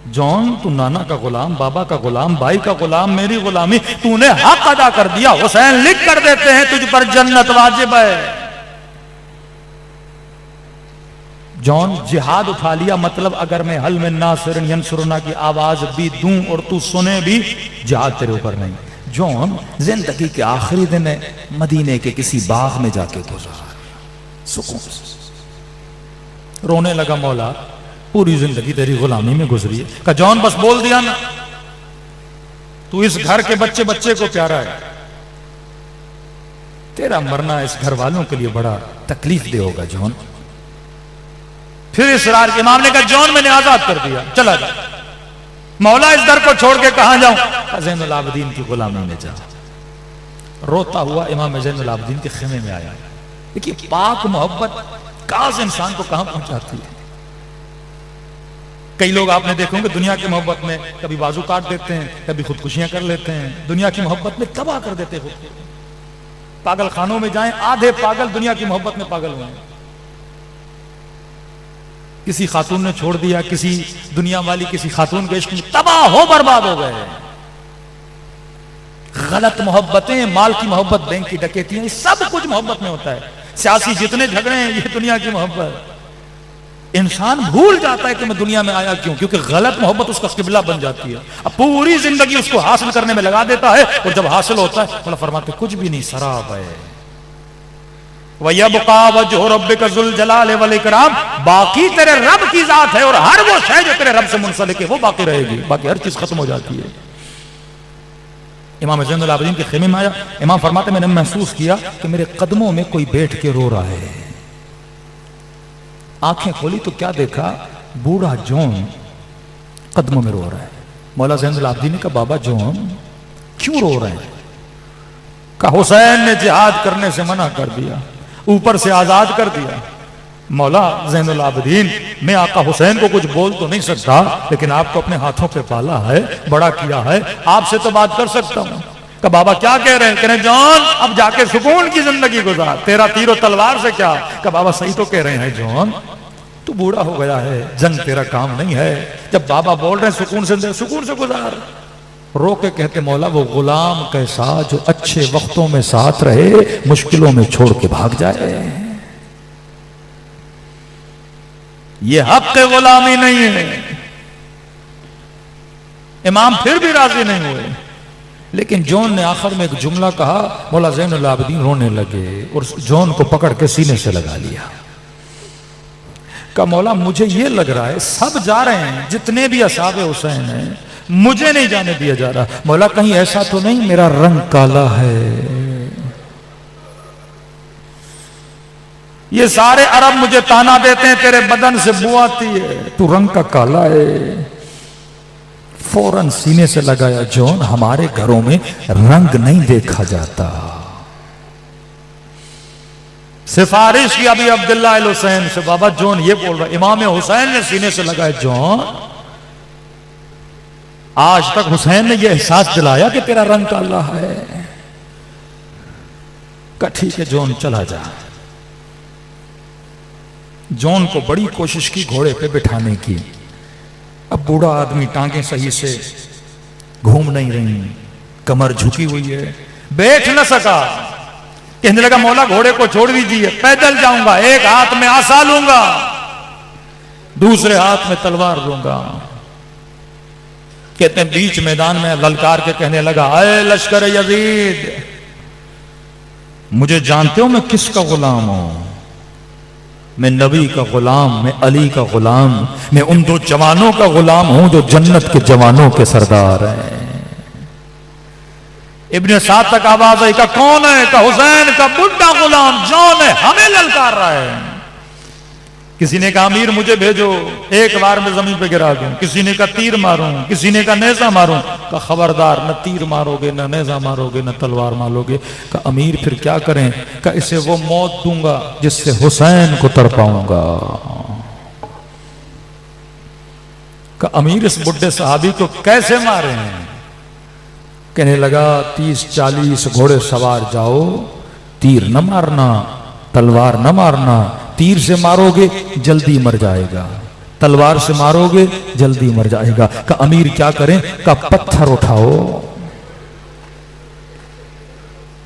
जौन तू नाना का गुलाम, बाबा का गुलाम, भाई का गुलाम, मेरी गुलामी तूने हक अदा कर दिया। हुसैन लिख कर देते हैं तुझ पर जन्नत वाजिब है। जौन जिहाद उठा लिया, मतलब अगर मैं हल में नासिरन यंसुरना की आवाज भी दूं और तू सुने भी, जिहाद तेरे ऊपर नहीं। जौन जिंदगी के आखिरी दिन मदीने के किसी बाग में जाके गुजारा, सुकून से रोने लगा, मौला पूरी जिंदगी तेरी गुलामी में गुजरी है। का जौन बस बोल दिया ना, तू इस घर के बच्चे बच्चे को प्यारा है, तेरा मरना इस घर वालों के लिए बड़ा तकलीफ दे होगा जौन। फिर इसरार के इमाम ने कहा जौन मैंने आजाद कर दिया, चला जा। मौला इस दर को छोड़ के कहां जाऊं? ज़ैनुल आबिदीन की गुलामी में जा। रोता हुआ इमाम ज़ैनुल आबिदीन के खेमे में आया। देखिए पाक मोहब्बत काज इंसान को कहां पहुंचाती है। कई लोग आपने देखे होंगे दुनिया की मोहब्बत में कभी बाजू काट देते हैं, कभी खुदकुशियां कर लेते हैं, दुनिया की मोहब्बत में तबाह कर देते हैं। पागल खानों में जाएं, आधे पागल दुनिया की मोहब्बत में पागल हुए। किसी खातून ने छोड़ दिया, किसी दुनिया वाली किसी खातून के इश्क में तबाह हो बर्बाद हो गए। गलत मोहब्बतें, माल की मोहब्बत, बैंक की डकैतियां, सब कुछ मोहब्बत में होता है। सियासी जितने झगड़े हैं, ये दुनिया की मोहब्बत। इंसान भूल जाता है कि मैं दुनिया में आया क्यों, क्योंकि गलत मोहब्बत उसका किबला बन जाती है। अब पूरी जिंदगी उसको हासिल करने में लगा देता है, और जब हासिल होता है बोला फरमाते कुछ भी नहीं, शराब है। वयबका वजहु रब्बिका ज़ुल जलाल वल इकराम, बाकी तेरे रब की जात है और हर वो शय जो तेरे रब से मुंसलिक है वो बाकी रहेगी, बाकी हर चीज खत्म हो जाती है। इमाम ज़ैनुल आबिदीन के खेमे में आया, इमाम फरमाते मैंने महसूस किया कि मेरे कदमों में कोई बैठ के रो रहा है। आंखें खोली तो क्या देखा, बूढ़ा जॉन कदमों में रो रहा है। मौला ज़ैनुल आबिदीन ने कहा बाबा जॉन क्यों रो रहे हैं? कहा हुसैन ने जिहाद करने से मना कर दिया, ऊपर से आजाद कर दिया। मौला ज़ैनुल आबिदीन, मैं आका हुसैन को कुछ बोल तो नहीं सकता, लेकिन आपको अपने हाथों पे पाला है, बड़ा किया है, आपसे तो बात कर सकता हूं। का बाबा क्या कह रहे हैं? कह रहे जॉन अब जाके सुकून की जिंदगी गुजार, तेरा तीर तलवार से क्या। का बाबा सही तो कह रहे हैं जॉन, तू बूढ़ा हो गया है, जंग तेरा काम नहीं है। जब बाबा बोल रहे हैं सुकून से गुजार। रो के कहते मौला वो गुलाम कैसा जो अच्छे वक्तों में साथ रहे, मुश्किलों में छोड़ के भाग जाए। ये हक के गुलामी नहीं है। इमाम फिर भी राजी नहीं हुए, लेकिन जॉन ने आखिर में एक जुमला कहा, मौला ज़ैनुल आबिदीन रोने लगे और जॉन को पकड़ के सीने से लगा लिया। का मौला मुझे ये लग रहा है सब जा रहे हैं, जितने भी असहाबे हुसैन हैं, मुझे नहीं जाने दिया जा रहा। मौला कहीं ऐसा तो नहीं मेरा रंग काला है? ये सारे अरब मुझे ताना देते हैं तेरे बदन से बू आती है, तू रंग का काला है। फौरन सीने से लगाया जॉन हमारे घरों में रंग नहीं देखा जाता। सिफारिश की अभी अब्दुल्लाह अल हुसैन से, बाबा जॉन ये बोल रहा, इमाम हुसैन ने सीने से लगाया जॉन आज तक हुसैन ने यह एहसास दिलाया कि तेरा रंग काला है। का ठीक है जॉन चला जा। जॉन को बड़ी कोशिश की घोड़े पे बिठाने की, अब बूढ़ा आदमी टांगे सही से घूम नहीं रही, कमर झुकी हुई है, बैठ न सका। कहने लगा मौला घोड़े को छोड़ दीजिए, पैदल जाऊंगा, एक हाथ में आसा लूंगा, दूसरे हाथ में तलवार लूंगा। कहते हैं बीच मैदान में ललकार के कहने लगा, अय लश्कर यजीद, मुझे जानते हो मैं किसका गुलाम हूं? मैं नबी का गुलाम, मैं अली का गुलाम, मैं उन दो जवानों का गुलाम हूं जो जन्नत के जवानों के सरदार हैं। इब्ने साद तक आवाज आई, का कौन है? का हुसैन का बुढ़ा गुलाम जॉन है, हमें ललकार रहा है। किसी ने कहा अमीर मुझे भेजो, एक बार में जमीन पे गिरा दूं। किसी ने कहा तीर मारूं, किसी ने कहा नेजा मारूं। का खबरदार, न तीर मारोगे, न नेजा मारोगे, न तलवार मारोगे। का अमीर फिर क्या करें? का इसे वो मौत दूंगा जिससे हुसैन को तड़पाऊंगा। का अमीर इस बुढ़े सहाबी को कैसे मारे हैं? कहने लगा 30-40 घोड़े सवार जाओ, तीर न मारना, तलवार न मारना। तीर से मारोगे जल्दी मर जाएगा, तलवार से मारोगे जल्दी मर जाएगा। का अमीर क्या करें? का पत्थर उठाओ,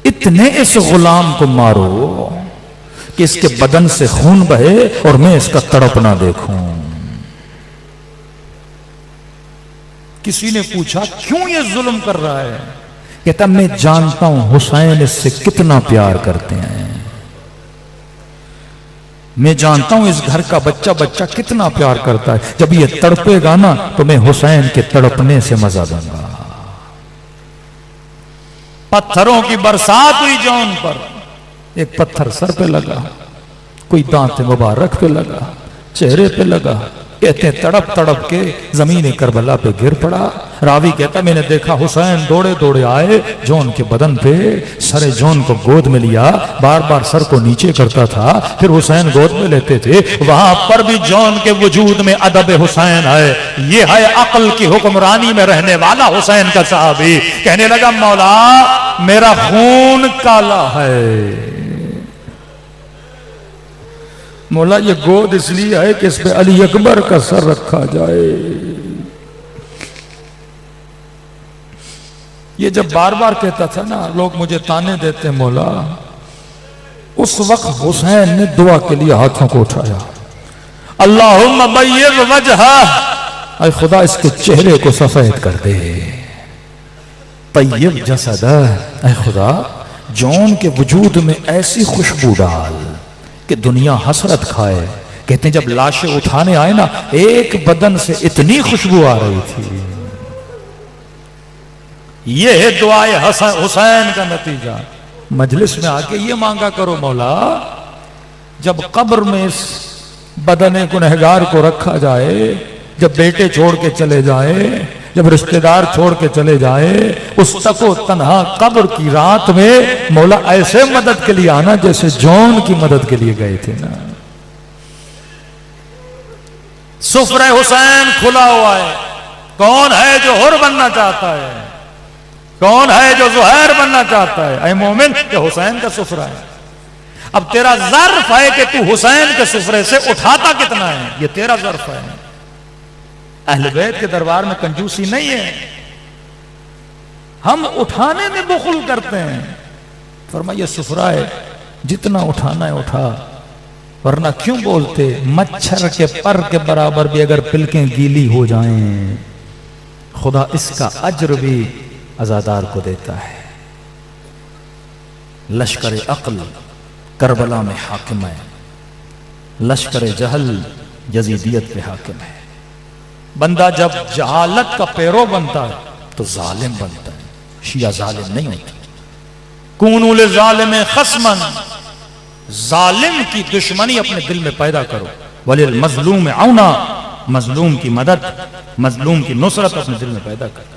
इतने इस गुलाम को मारो कि इसके बदन से खून बहे और मैं इसका तड़पना देखूं। किसी ने पूछा क्यों ये जुल्म कर रहा है? कहता मैं जानता हूं हुसैन इससे कितना प्यार करते हैं, मैं जानता हूं इस घर का बच्चा बच्चा कितना प्यार करता है। जब ये तड़पेगा ना तो मैं हुसैन के तड़पने से मजा दूंगा। पत्थरों की बरसात हुई जॉन पर। एक पत्थर सर पे लगा, कोई दांत मुबारक पे लगा, चेहरे पे लगा। कहते हैं तड़प तड़प के जमीन करबला पे गिर पड़ा। रावी कहता मैंने देखा हुसैन दौड़े दौड़े आए जॉन के बदन पे, सरे जॉन को गोद में लिया, बार बार सर को नीचे करता था, फिर हुसैन गोद में लेते थे। वहां पर भी जॉन के वजूद में अदब हुसैन है। ये है अक्ल की हुक्मरानी में रहने वाला हुसैन का सहाबी। कहने लगा मौला मेरा खून काला है। मौला ये गोद इसलिए है कि इस पे अली अकबर का सर रखा जाए। ये जब बार बार कहता था ना, लोग मुझे ताने देते मौला उस वक्त हुसैन ने दुआ के लिए हाथों को उठाया, अल्लाहुम्मा बय्यज़ वजहह, ऐ खुदा इसके चेहरे को सफेद कर दे, तय्यब जसदह, ऐ खुदा जौन के वजूद में ऐसी खुशबू डाल कि दुनिया हसरत खाए। कहते हैं जब लाशें उठाने आए ना, एक बदन से इतनी खुशबू आ रही थी। ये है दुआए हुसैन का नतीजा। मजलिस में आके ये मांगा करो, मौला जब कब्र में इस बदन गुनहगार को रखा जाए, जब बेटे छोड़ के चले जाए, जब रिश्तेदार छोड़ के चले जाए, उस तको तन्हा कब्र की रात में मौला ऐसे मदद के लिए आना जैसे जौन की मदद के लिए गए थे ना। सुफ्रे हुसैन खुला हुआ है। कौन है जो हुर बनना चाहता है? कौन है जो जुहैर बनना चाहता है? ऐ मोमिन, ये हुसैन का सुफ्रा है। अब तेरा ज़र्फ है कि तू हुसैन के सुफ्रे से उठाता कितना है, ये तेरा ज़र्फ है। अहले बैत के दरबार में कंजूसी नहीं है, हम उठाने में बुखल करते हैं। फरमाइए सुफ्रा है, जितना उठाना है उठा, वरना क्यों बोलते मच्छर के पर के बराबर भी अगर पिलकें गीली हो जाएं, खुदा इसका अज्र भी अज़ादार को देता है। लश्कर अक्ल करबला में हाकिम है, लश्कर जहल यजीदियत पे हाकिम है। बंदा जब जहालत का पैरो बनता है तो जालिम बनता है, शिया जालिम नहीं होता। कूनू लिज़ालिम खस्मन, जालिम की दुश्मनी अपने दिल में पैदा करो। वलिल मजलूम औना, मजलूम की मदद, मजलूम की नुसरत अपने दिल में पैदा करो।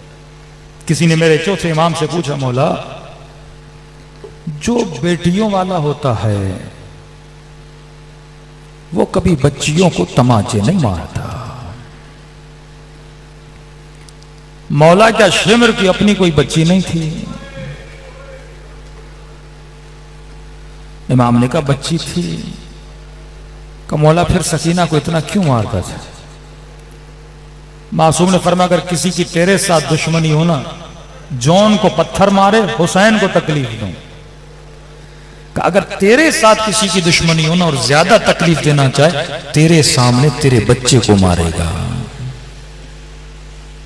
किसी ने मेरे चौथे इमाम से पूछा, मौला जो बेटियों वाला होता है वो कभी बच्चियों को तमाचे नहीं मारता, मौला क्या शिमर की अपनी कोई बच्ची नहीं थी? इमाम ने कहा बच्ची थी। का मौला फिर सकीना को इतना क्यों मारता था? मासूम ने फरमाया अगर किसी की तेरे साथ दुश्मनी हो ना, जौन को पत्थर मारे, हुसैन को तकलीफ दूं। अगर तेरे साथ किसी की दुश्मनी हो ना और ज्यादा तकलीफ देना चाहे, तेरे सामने तेरे बच्चे को मारेगा।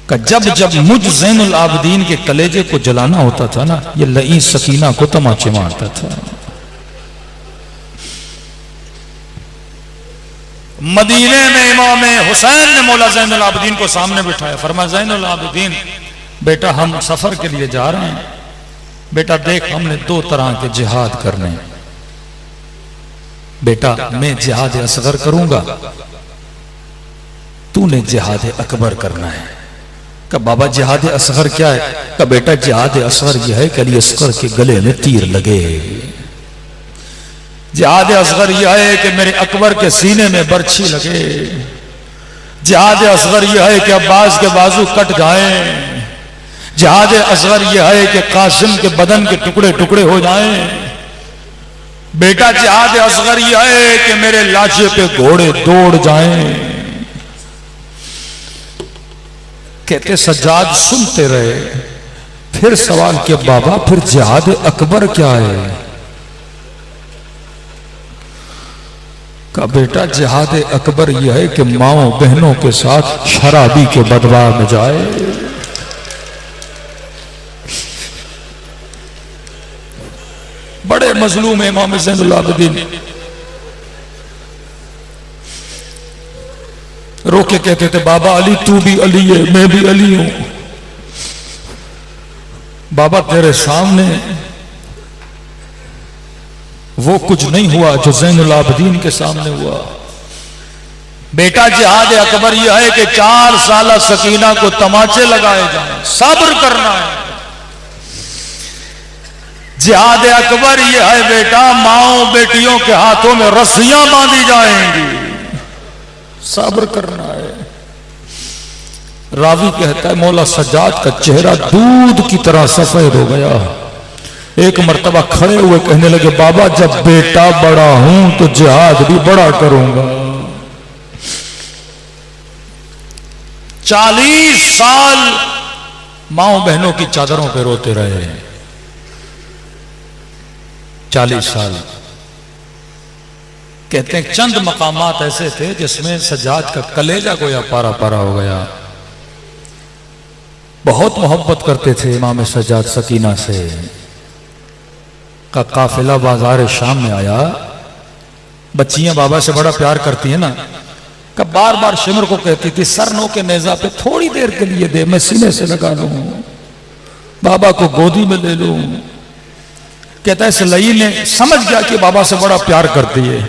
का जब जब मुझ ज़ैनुल आबिदीन के कलेजे को जलाना होता था ना, ये लई सकीना को तमाचे मारता था। मदीने में इमाम हुसैन ने मौला ज़ैनुल आबिदीन को सामने बिठाया। फरमाया ज़ैनुल आबिदीन बेटा हम सफर के लिए जा रहे हैं, बेटा देख हमने दो तरह के जिहाद करने, बेटा मैं जिहाद असगर करूंगा, तूने जिहाद अकबर करना है। का बाबा जिहाद असगर क्या है? का बेटा जिहाद असगर यह है कि अली अस्गर के गले में तीर लगे। जिहाद असगर यह है कि मेरे अकबर के सीने में बर्छी लगे। जिहाद असगर यह है कि अब्बास के बाजू कट जाएं। जिहाद असगर यह है कि कासिम के बदन के टुकड़े टुकड़े हो जाएं। बेटा जिहाद असगर यह है कि मेरे लाशे पे घोड़े दौड़ जाएं। कहते सज्जाद सुनते रहे, फिर सवाल किया बाबा फिर जिहाद अकबर क्या है? का बेटा जिहाद अकबर यह है कि माओ बहनों के साथ शराबी के बदबार में जाए। बड़े मजलूम है इमाम ज़ैनुल आबिदीन, रोके कहते थे बाबा अली तू भी अली है, मैं भी अली हूं। बाबा तेरे सामने वो कुछ नहीं हुआ जो ज़ैनुल आबिदीन के सामने हुआ। बेटा जिहाद अकबर यह है कि 4 साल सकीना को तमाचे लगाए जाए, सब्र करना है। जिहाद अकबर यह है बेटा माओ बेटियों के हाथों में रस्सियां बांधी जाएंगी, सब्र करना है। रावी कहता है मौला सज्जाद का चेहरा दूध की तरह सफेद हो गया। एक मर्तबा खड़े हुए कहने लगे बाबा जब बेटा बड़ा हूं तो जिहाद भी बड़ा करूंगा। 40 साल माओ बहनों की चादरों पे रोते रहे। 40 साल कहते हैं चंद मकामात ऐसे थे जिसमें सज्जाद का कलेजा गोया पारा पारा हो गया। बहुत मोहब्बत करते थे इमाम सज्जाद सकीना से। का काफिला बाजार शाम में आया। बच्चियां बाबा से बड़ा प्यार करती हैं ना, का बार बार शिमर को कहती थी सर नो के नेजा पे थोड़ी देर के लिए दे, मैं सीने से लगा लूं, बाबा को गोदी में ले लूं। कहता है इस लई ने समझ गया कि बाबा से बड़ा प्यार करती है।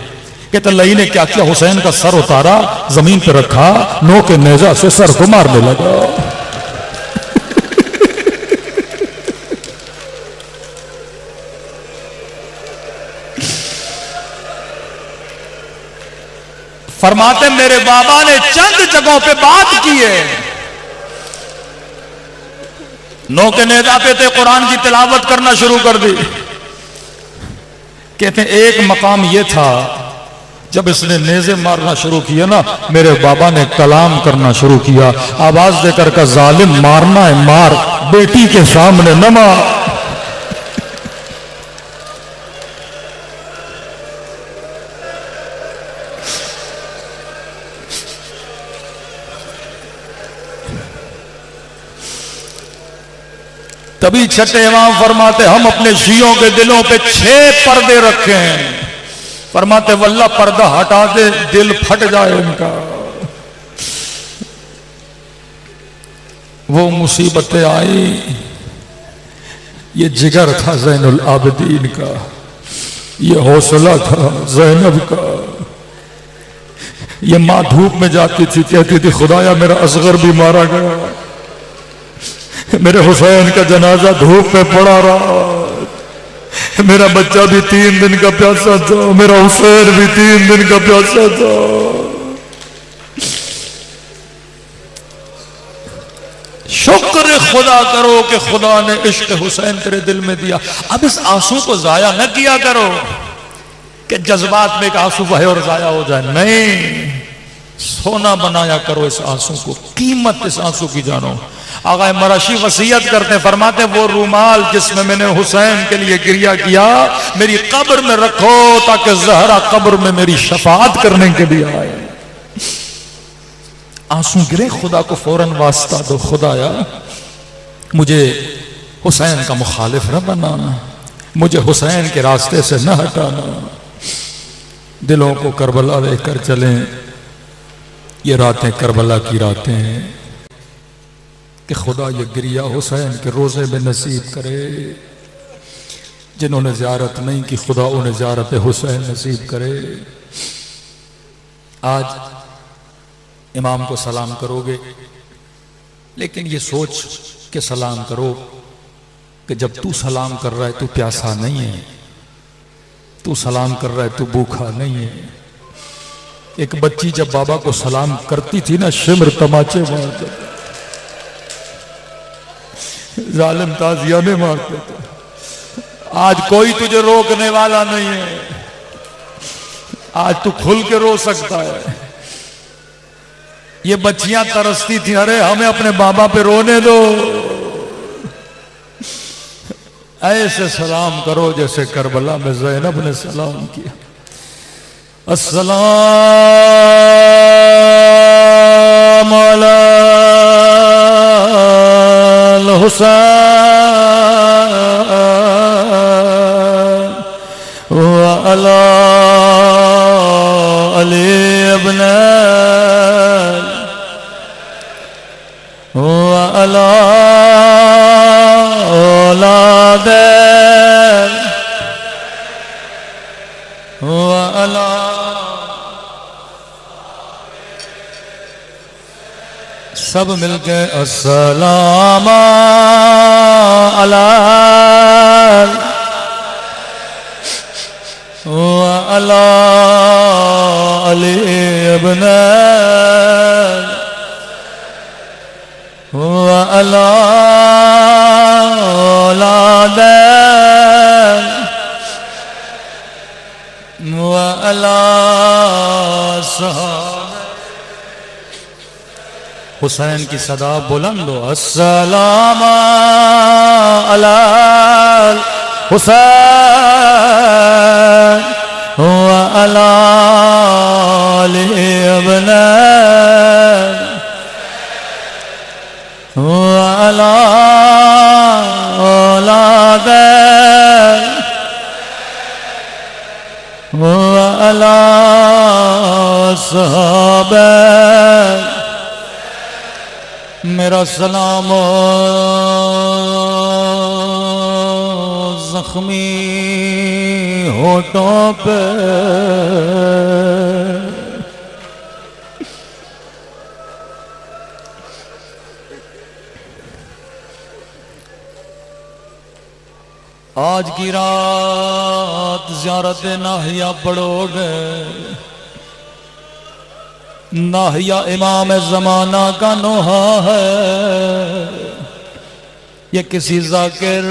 कहता लई ने क्या किया, हुसैन का सर उतारा, जमीन पर रखा, नो के नेजा से सर को मारने लगा। फरमाते मेरे बाबा ने चंद जगहों पे बात की है, नो के नेजा पे थे, कुरान की तिलावत करना शुरू कर दी। कहते हैं एक मकाम यह था जब इसने नेज़े मारना शुरू किया ना, मेरे बाबा ने कलाम करना शुरू किया, आवाज देकर का जालिम मारना है मार, बेटी के सामने न मार। तभी छठे इमाम फरमाते हम अपने शियों के दिलों पे 6 पर्दे रखे हैं। फरमाते वल्लाह पर्दा हटा दे दिल फट जाए उनका। वो मुसीबतें आई, ये जिगर था ज़ैनुल आबिदीन का, ये हौसला था ज़ैनब का। ये माँ धूप में जाती थी, कहती थी खुदाया मेरा असगर भी मारा गया, मेरे हुसैन का जनाजा धूप में पड़ा रहा, मेरा बच्चा भी 3 दिन का प्यासा था, मेरा हुसैन भी 3 दिन का प्यासा था। शुक्र खुदा करो कि खुदा ने इश्क हुसैन तेरे दिल में दिया। अब इस आंसू को जाया न किया करो कि जज्बात में एक आंसू बहे और जाया हो जाए, नहीं, सोना बनाया करो इस आंसू को, कीमत इस आंसू की जानो। आगा मराशी वसीयत करते हैं, फरमाते हैं वो रूमाल जिसमें मैंने हुसैन के लिए गिरिया किया मेरी कब्र में रखो ताकि ज़हरा कब्र में मेरी शफाअत करने के लिए आए। आंसू गिरे, खुदा को फौरन वास्ता दो, खुदाया मुझे हुसैन का मुखालिफ न बनाना, मुझे हुसैन के रास्ते से न हटाना। दिलों को करबला लेकर चलें, ये रातें करबला की रातें हैं कि खुदा ये गिरिया हुसैन के रोज़े में नसीब करे। जिन्होंने ज़ियारत नहीं की खुदा उन्हें ज़ियारत हुसैन नसीब करे। आज इमाम को सलाम करोगे, लेकिन ये सोच के सलाम करो कि जब तू सलाम कर रहा है तू प्यासा नहीं है, तू सलाम कर रहा है तू भूखा नहीं है। एक बच्ची जब बाबा को सलाम करती थी ना, शिमर तमाचे मारते थे, जालिम ताजियाने मारते थे। आज कोई तुझे रोकने वाला नहीं है, आज तू खुल के रो सकता है। ये बच्चियां तरसती थी, अरे हमें अपने बाबा पे रोने दो। ऐसे सलाम करो जैसे करबला में ज़ैनब ने सलाम किया। अस्सलाम अलल हुसैन व अला अली इब्न व अला औलाद व अला सब मिलके अस्सलाम अला व अला अली इब्न व अला औलाद व अला सहाबा। हुसैन की सदा बुलंद हो, अस्सलाम अलल हुसैन व अला आले अबना वाला औलाद वाला सहाबा मेरा सलाम जख्मी होठों पे आज की रात ज़ियारत नाहिया पढ़ोगे। नाहिया इमाम ज़माना का नोहा है। ये किसी जाकिर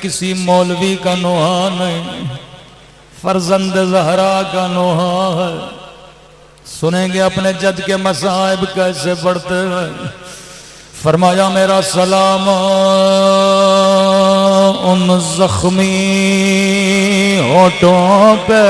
किसी मौलवी का नोहा नहीं, फर्जंद ज़हरा का नोहा है। सुनेंगे अपने जद के मसाइब कैसे बढ़ते हैं। फरमाया मेरा सलाम उन जख्मी होठों पे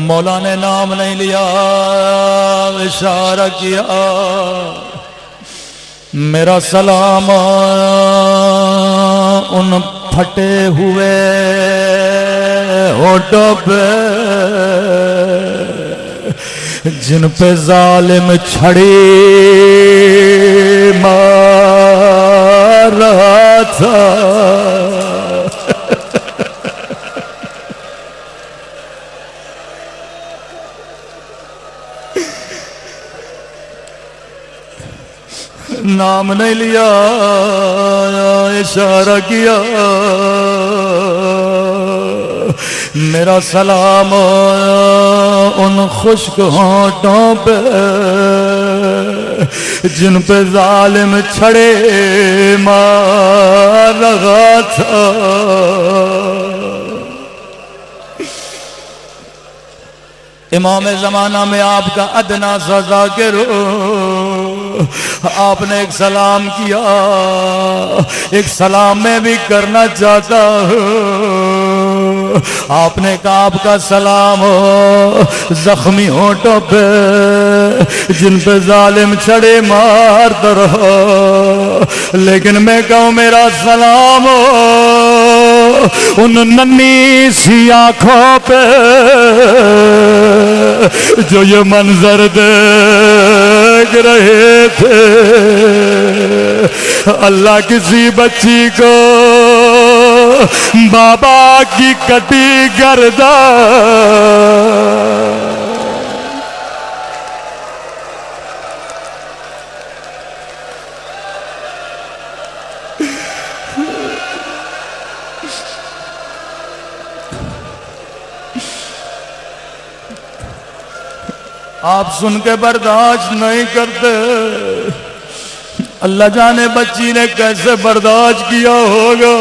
मौला ने नाम नहीं लिया, इशारा किया। मेरा सलाम उन फटे हुए होठों पे जिन पे जालिम छड़ी मार रहा था। नाम नहीं लिया, इशारा किया। मेरा सलाम उन खुश्क होठों पे जिन पे जालिम छड़े मार रहा था। इमाम ज़माना में आपका अदना सा ज़ाकिर आपने एक सलाम किया। एक सलाम मैं भी करना चाहता हूँ। आपने कहा आपका सलाम हो जख्मी होठों पे जिन पे जालिम छड़े मारता रहो। लेकिन मैं कहूँ मेरा सलाम हो उन नन्ही सी आँखों पे जो ये मंजर देख रहे थे। अल्लाह किसी बच्ची को बाबा की कटी गर्दन आप सुन के बर्दाश्त नहीं करते। अल्लाह जाने बच्ची ने कैसे बर्दाश्त किया होगा।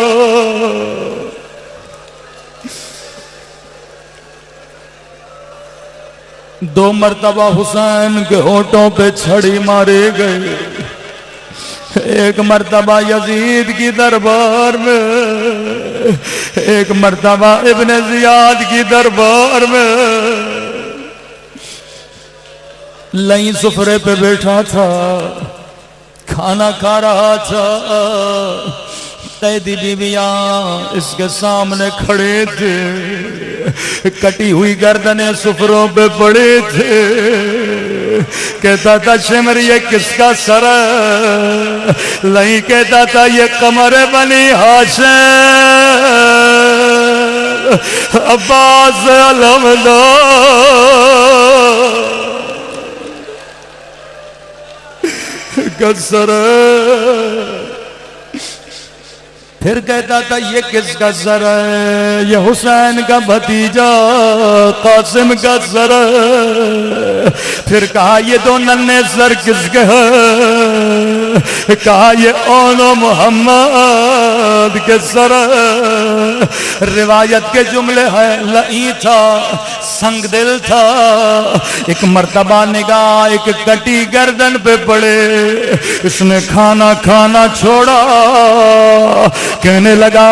दो मर्तबा हुसैन के होठों पे छड़ी मारे गए। एक मर्तबा यजीद की दरबार में, एक मर्तबा इब्ने जियाद की दरबार में। लई सुफरे पे बैठा था, खाना खा रहा था। कैदी बीवियां इसके सामने खड़े थे, कटी हुई गर्दनें सुफरों पे पड़े थे। कहता था शिमर ये किसका सर है? लई कहता था ये कमर बनी हाशिम अब्बास अलमदो। कसर फिर कहता था ये किसका सर है? ये हुसैन का भतीजा कासिम का सर है। फिर कहा ये दो नन्हे सर किसके हैं? कहा ये ओनो मोहम्मद के सर। रिवायत के जुमले हैं लई था, संग दिल था। एक मर्तबा निगाह एक कटी गर्दन पे पड़े, इसने खाना खाना छोड़ा। कहने लगा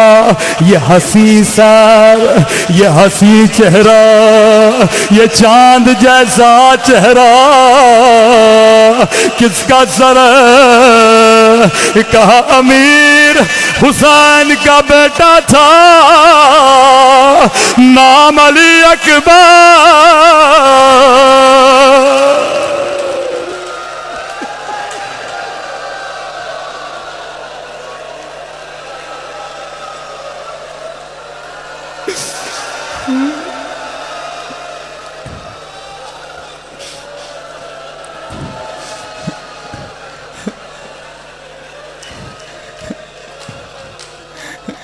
ये हंसी सर, ये हंसी चेहरा, ये चांद जैसा चेहरा किसका सर है? कहा अमीर हुसैन का बेटा था, नाम अली अकबर।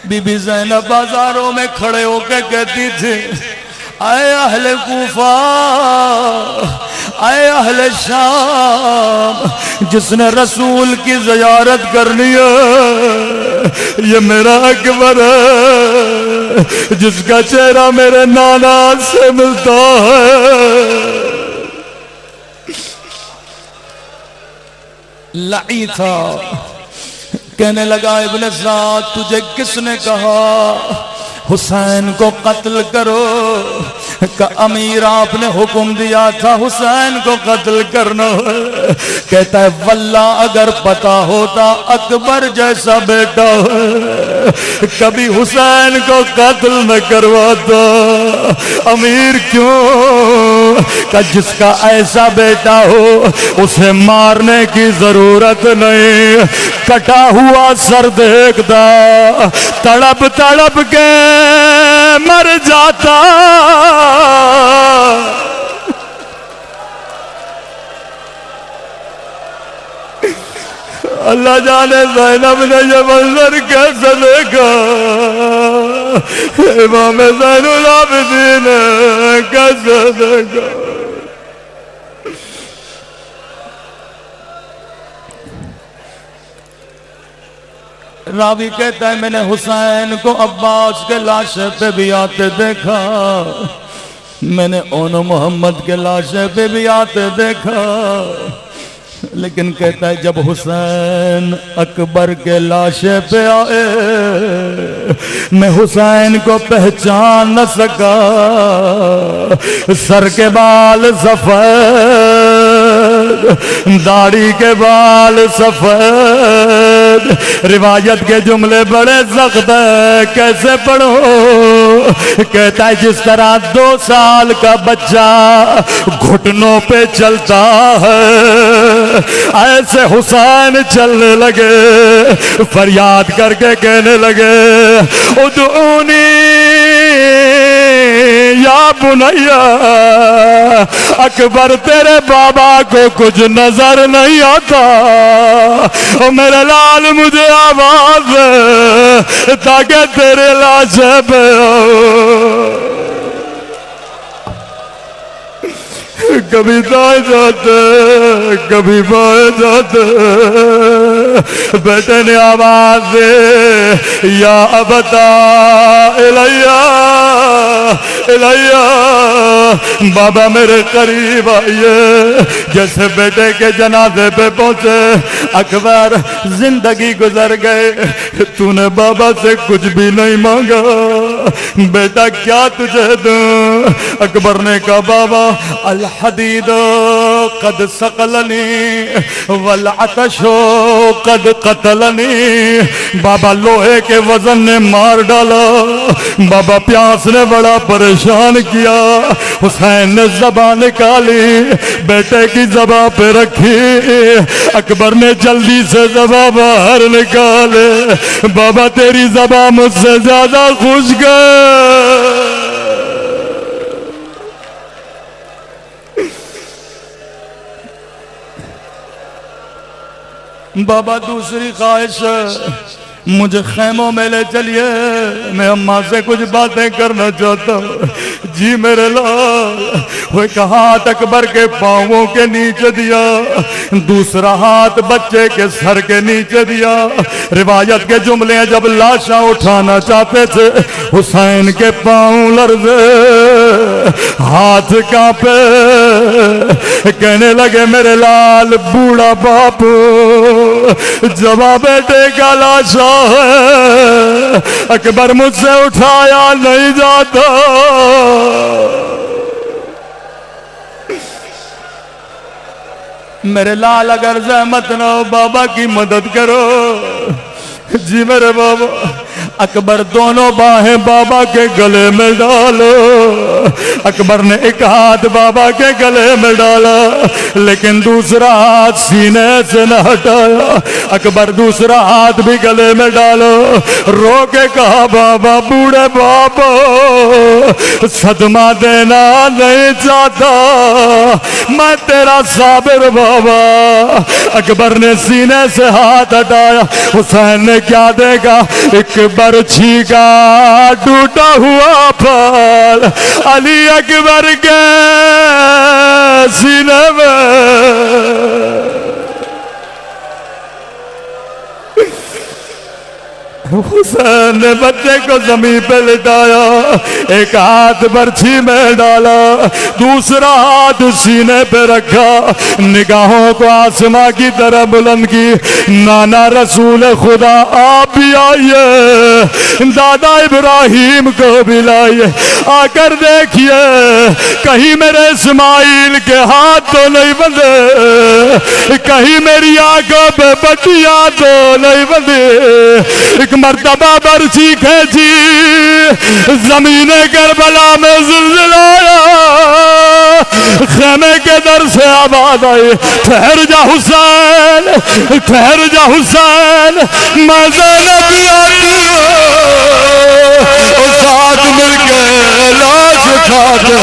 बीबी ज़ैनब बाजारों में खड़े होकर कहती थी, आए अहले कूफा, आए अहले शाम, जिसने रसूल की ज़ियारत करनी है ये मेरा अकबर है, जिसका चेहरा मेरे नाना से मिलता है। लाई था। कहने लगा इब्ने ज़ाद तुझे किसने कहा हुसैन को कत्ल करो? का अमीर आपने हुक्म दिया था हुसैन को कत्ल करना। कहता है वल्ला अगर पता होता अकबर जैसा बेटा कभी हुसैन को कत्ल न करवाता। अमीर क्यों? का जिसका ऐसा बेटा हो उसे मारने की जरूरत नहीं, कटा हुआ सर देखता तड़प तड़प के मर जाता। अल्लाह जाने ज़ैनब ने ये मंजर कैसे देखा, इमाम ज़ैनुल आबिदीन कैसे देखा। रावी कहता है मैंने हुसैन को अब्बास के लाशे पे भी आते देखा, मैंने ओनो मोहम्मद के लाशे पे भी आते देखा, लेकिन कहता है जब हुसैन अकबर के लाशे पे आए मैं हुसैन को पहचान न सका। सर के बाल सफेद, दाढ़ी के बाल सफेद। रिवायत के जुमले बड़े सख्त है, कैसे पढ़ो? कहता है जिस तरह 2 साल का बच्चा घुटनों पे चलता है ऐसे हुसैन चलने लगे, फरियाद करके कहने लगे उदऊनी या बुनैया। अकबर तेरे बाबा को कुछ नजर नहीं आता, और मेरे लाल मुझे आवाज ताकि तेरे लाशे पे कभी दाएं जाते कभी बाएं जाते। बेटे ने आवाज दे या अबता इलैया इलैया, बाबा मेरे करीब आइए। जैसे बेटे के जनाजे पे पहुंचे अकबर जिंदगी गुजर गए, तूने बाबा से कुछ भी नहीं मांगा, बेटा क्या तुझे दूं? अकबर ने कहा बाबा अल हदीद कद सकलनी वल अतशो कद कतलनी। बाबा लोहे के वजन ने मार डाला, बाबा प्यास ने बड़ा परेशान किया। हुसैन ने ज़बान निकाली, बेटे की ज़बान पे रखी। अकबर ने जल्दी से ज़बान बाहर निकाले, बाबा तेरी ज़बान मुझसे ज्यादा खुश गए। बाबा दूसरी ख्वाहिश मुझे खैमों में ले चलिए, मैं अम्मा से कुछ बातें करना चाहता हूँ। जी मेरे लाल। वो एक हाथ अकबर के पाँवों के नीचे दिया, दूसरा हाथ बच्चे के सर के नीचे दिया। रिवायत के जुमले हैं, जब लाशा उठाना चाहते थे हुसैन के पाँव लर्जे, हाथ कांपे। कहने लगे मेरे लाल बूढ़ा बापू, जवा बेटे का लाशा है, अकबर मुझसे उठाया नहीं जाता। मेरे लाल अगर जहमत ना हो बाबा की मदद करो। जी मेरे बाबा। अकबर दोनों बाहें बाबा के गले में डालो। अकबर ने एक हाथ बाबा के गले में डाला, लेकिन दूसरा हाथ सीने से न हटाया। अकबर दूसरा हाथ भी गले में डालो, रो के कहा बाबा बूढ़े बाबा, सदमा देना नहीं चाहता, मैं तेरा साबिर बाबा। अकबर ने सीने से हाथ हटाया। हुसैन ने क्या देखा? एक बरछी का टूटा हुआ फल अली अकबर के सीने में। हुसैन ने बच्चे को जमीन पे लिटाया, एक हाथ बर्छी में डाला, दूसरा हाथ सीने पे रखा, निगाहों को आसमां की तरह बुलंद की। नाना रसूल खुदा आप भी आइए, दादा इब्राहिम को भी लाइए, आकर देखिए कहीं मेरे इस्माइल के हाथ तो नहीं बंधे, कहीं मेरी आंखों पे पट्टियां तो नहीं बंधे। एक मर्तबा बरछी खेची, जमीन करबला में ज़िलज़िला आया, खेमे के दर से आवाज आई, ठहर जा हुसैन, ठहर जा हुसैन, मैं ज़ैनब आती हूँ, साथ मिलके लाश खाते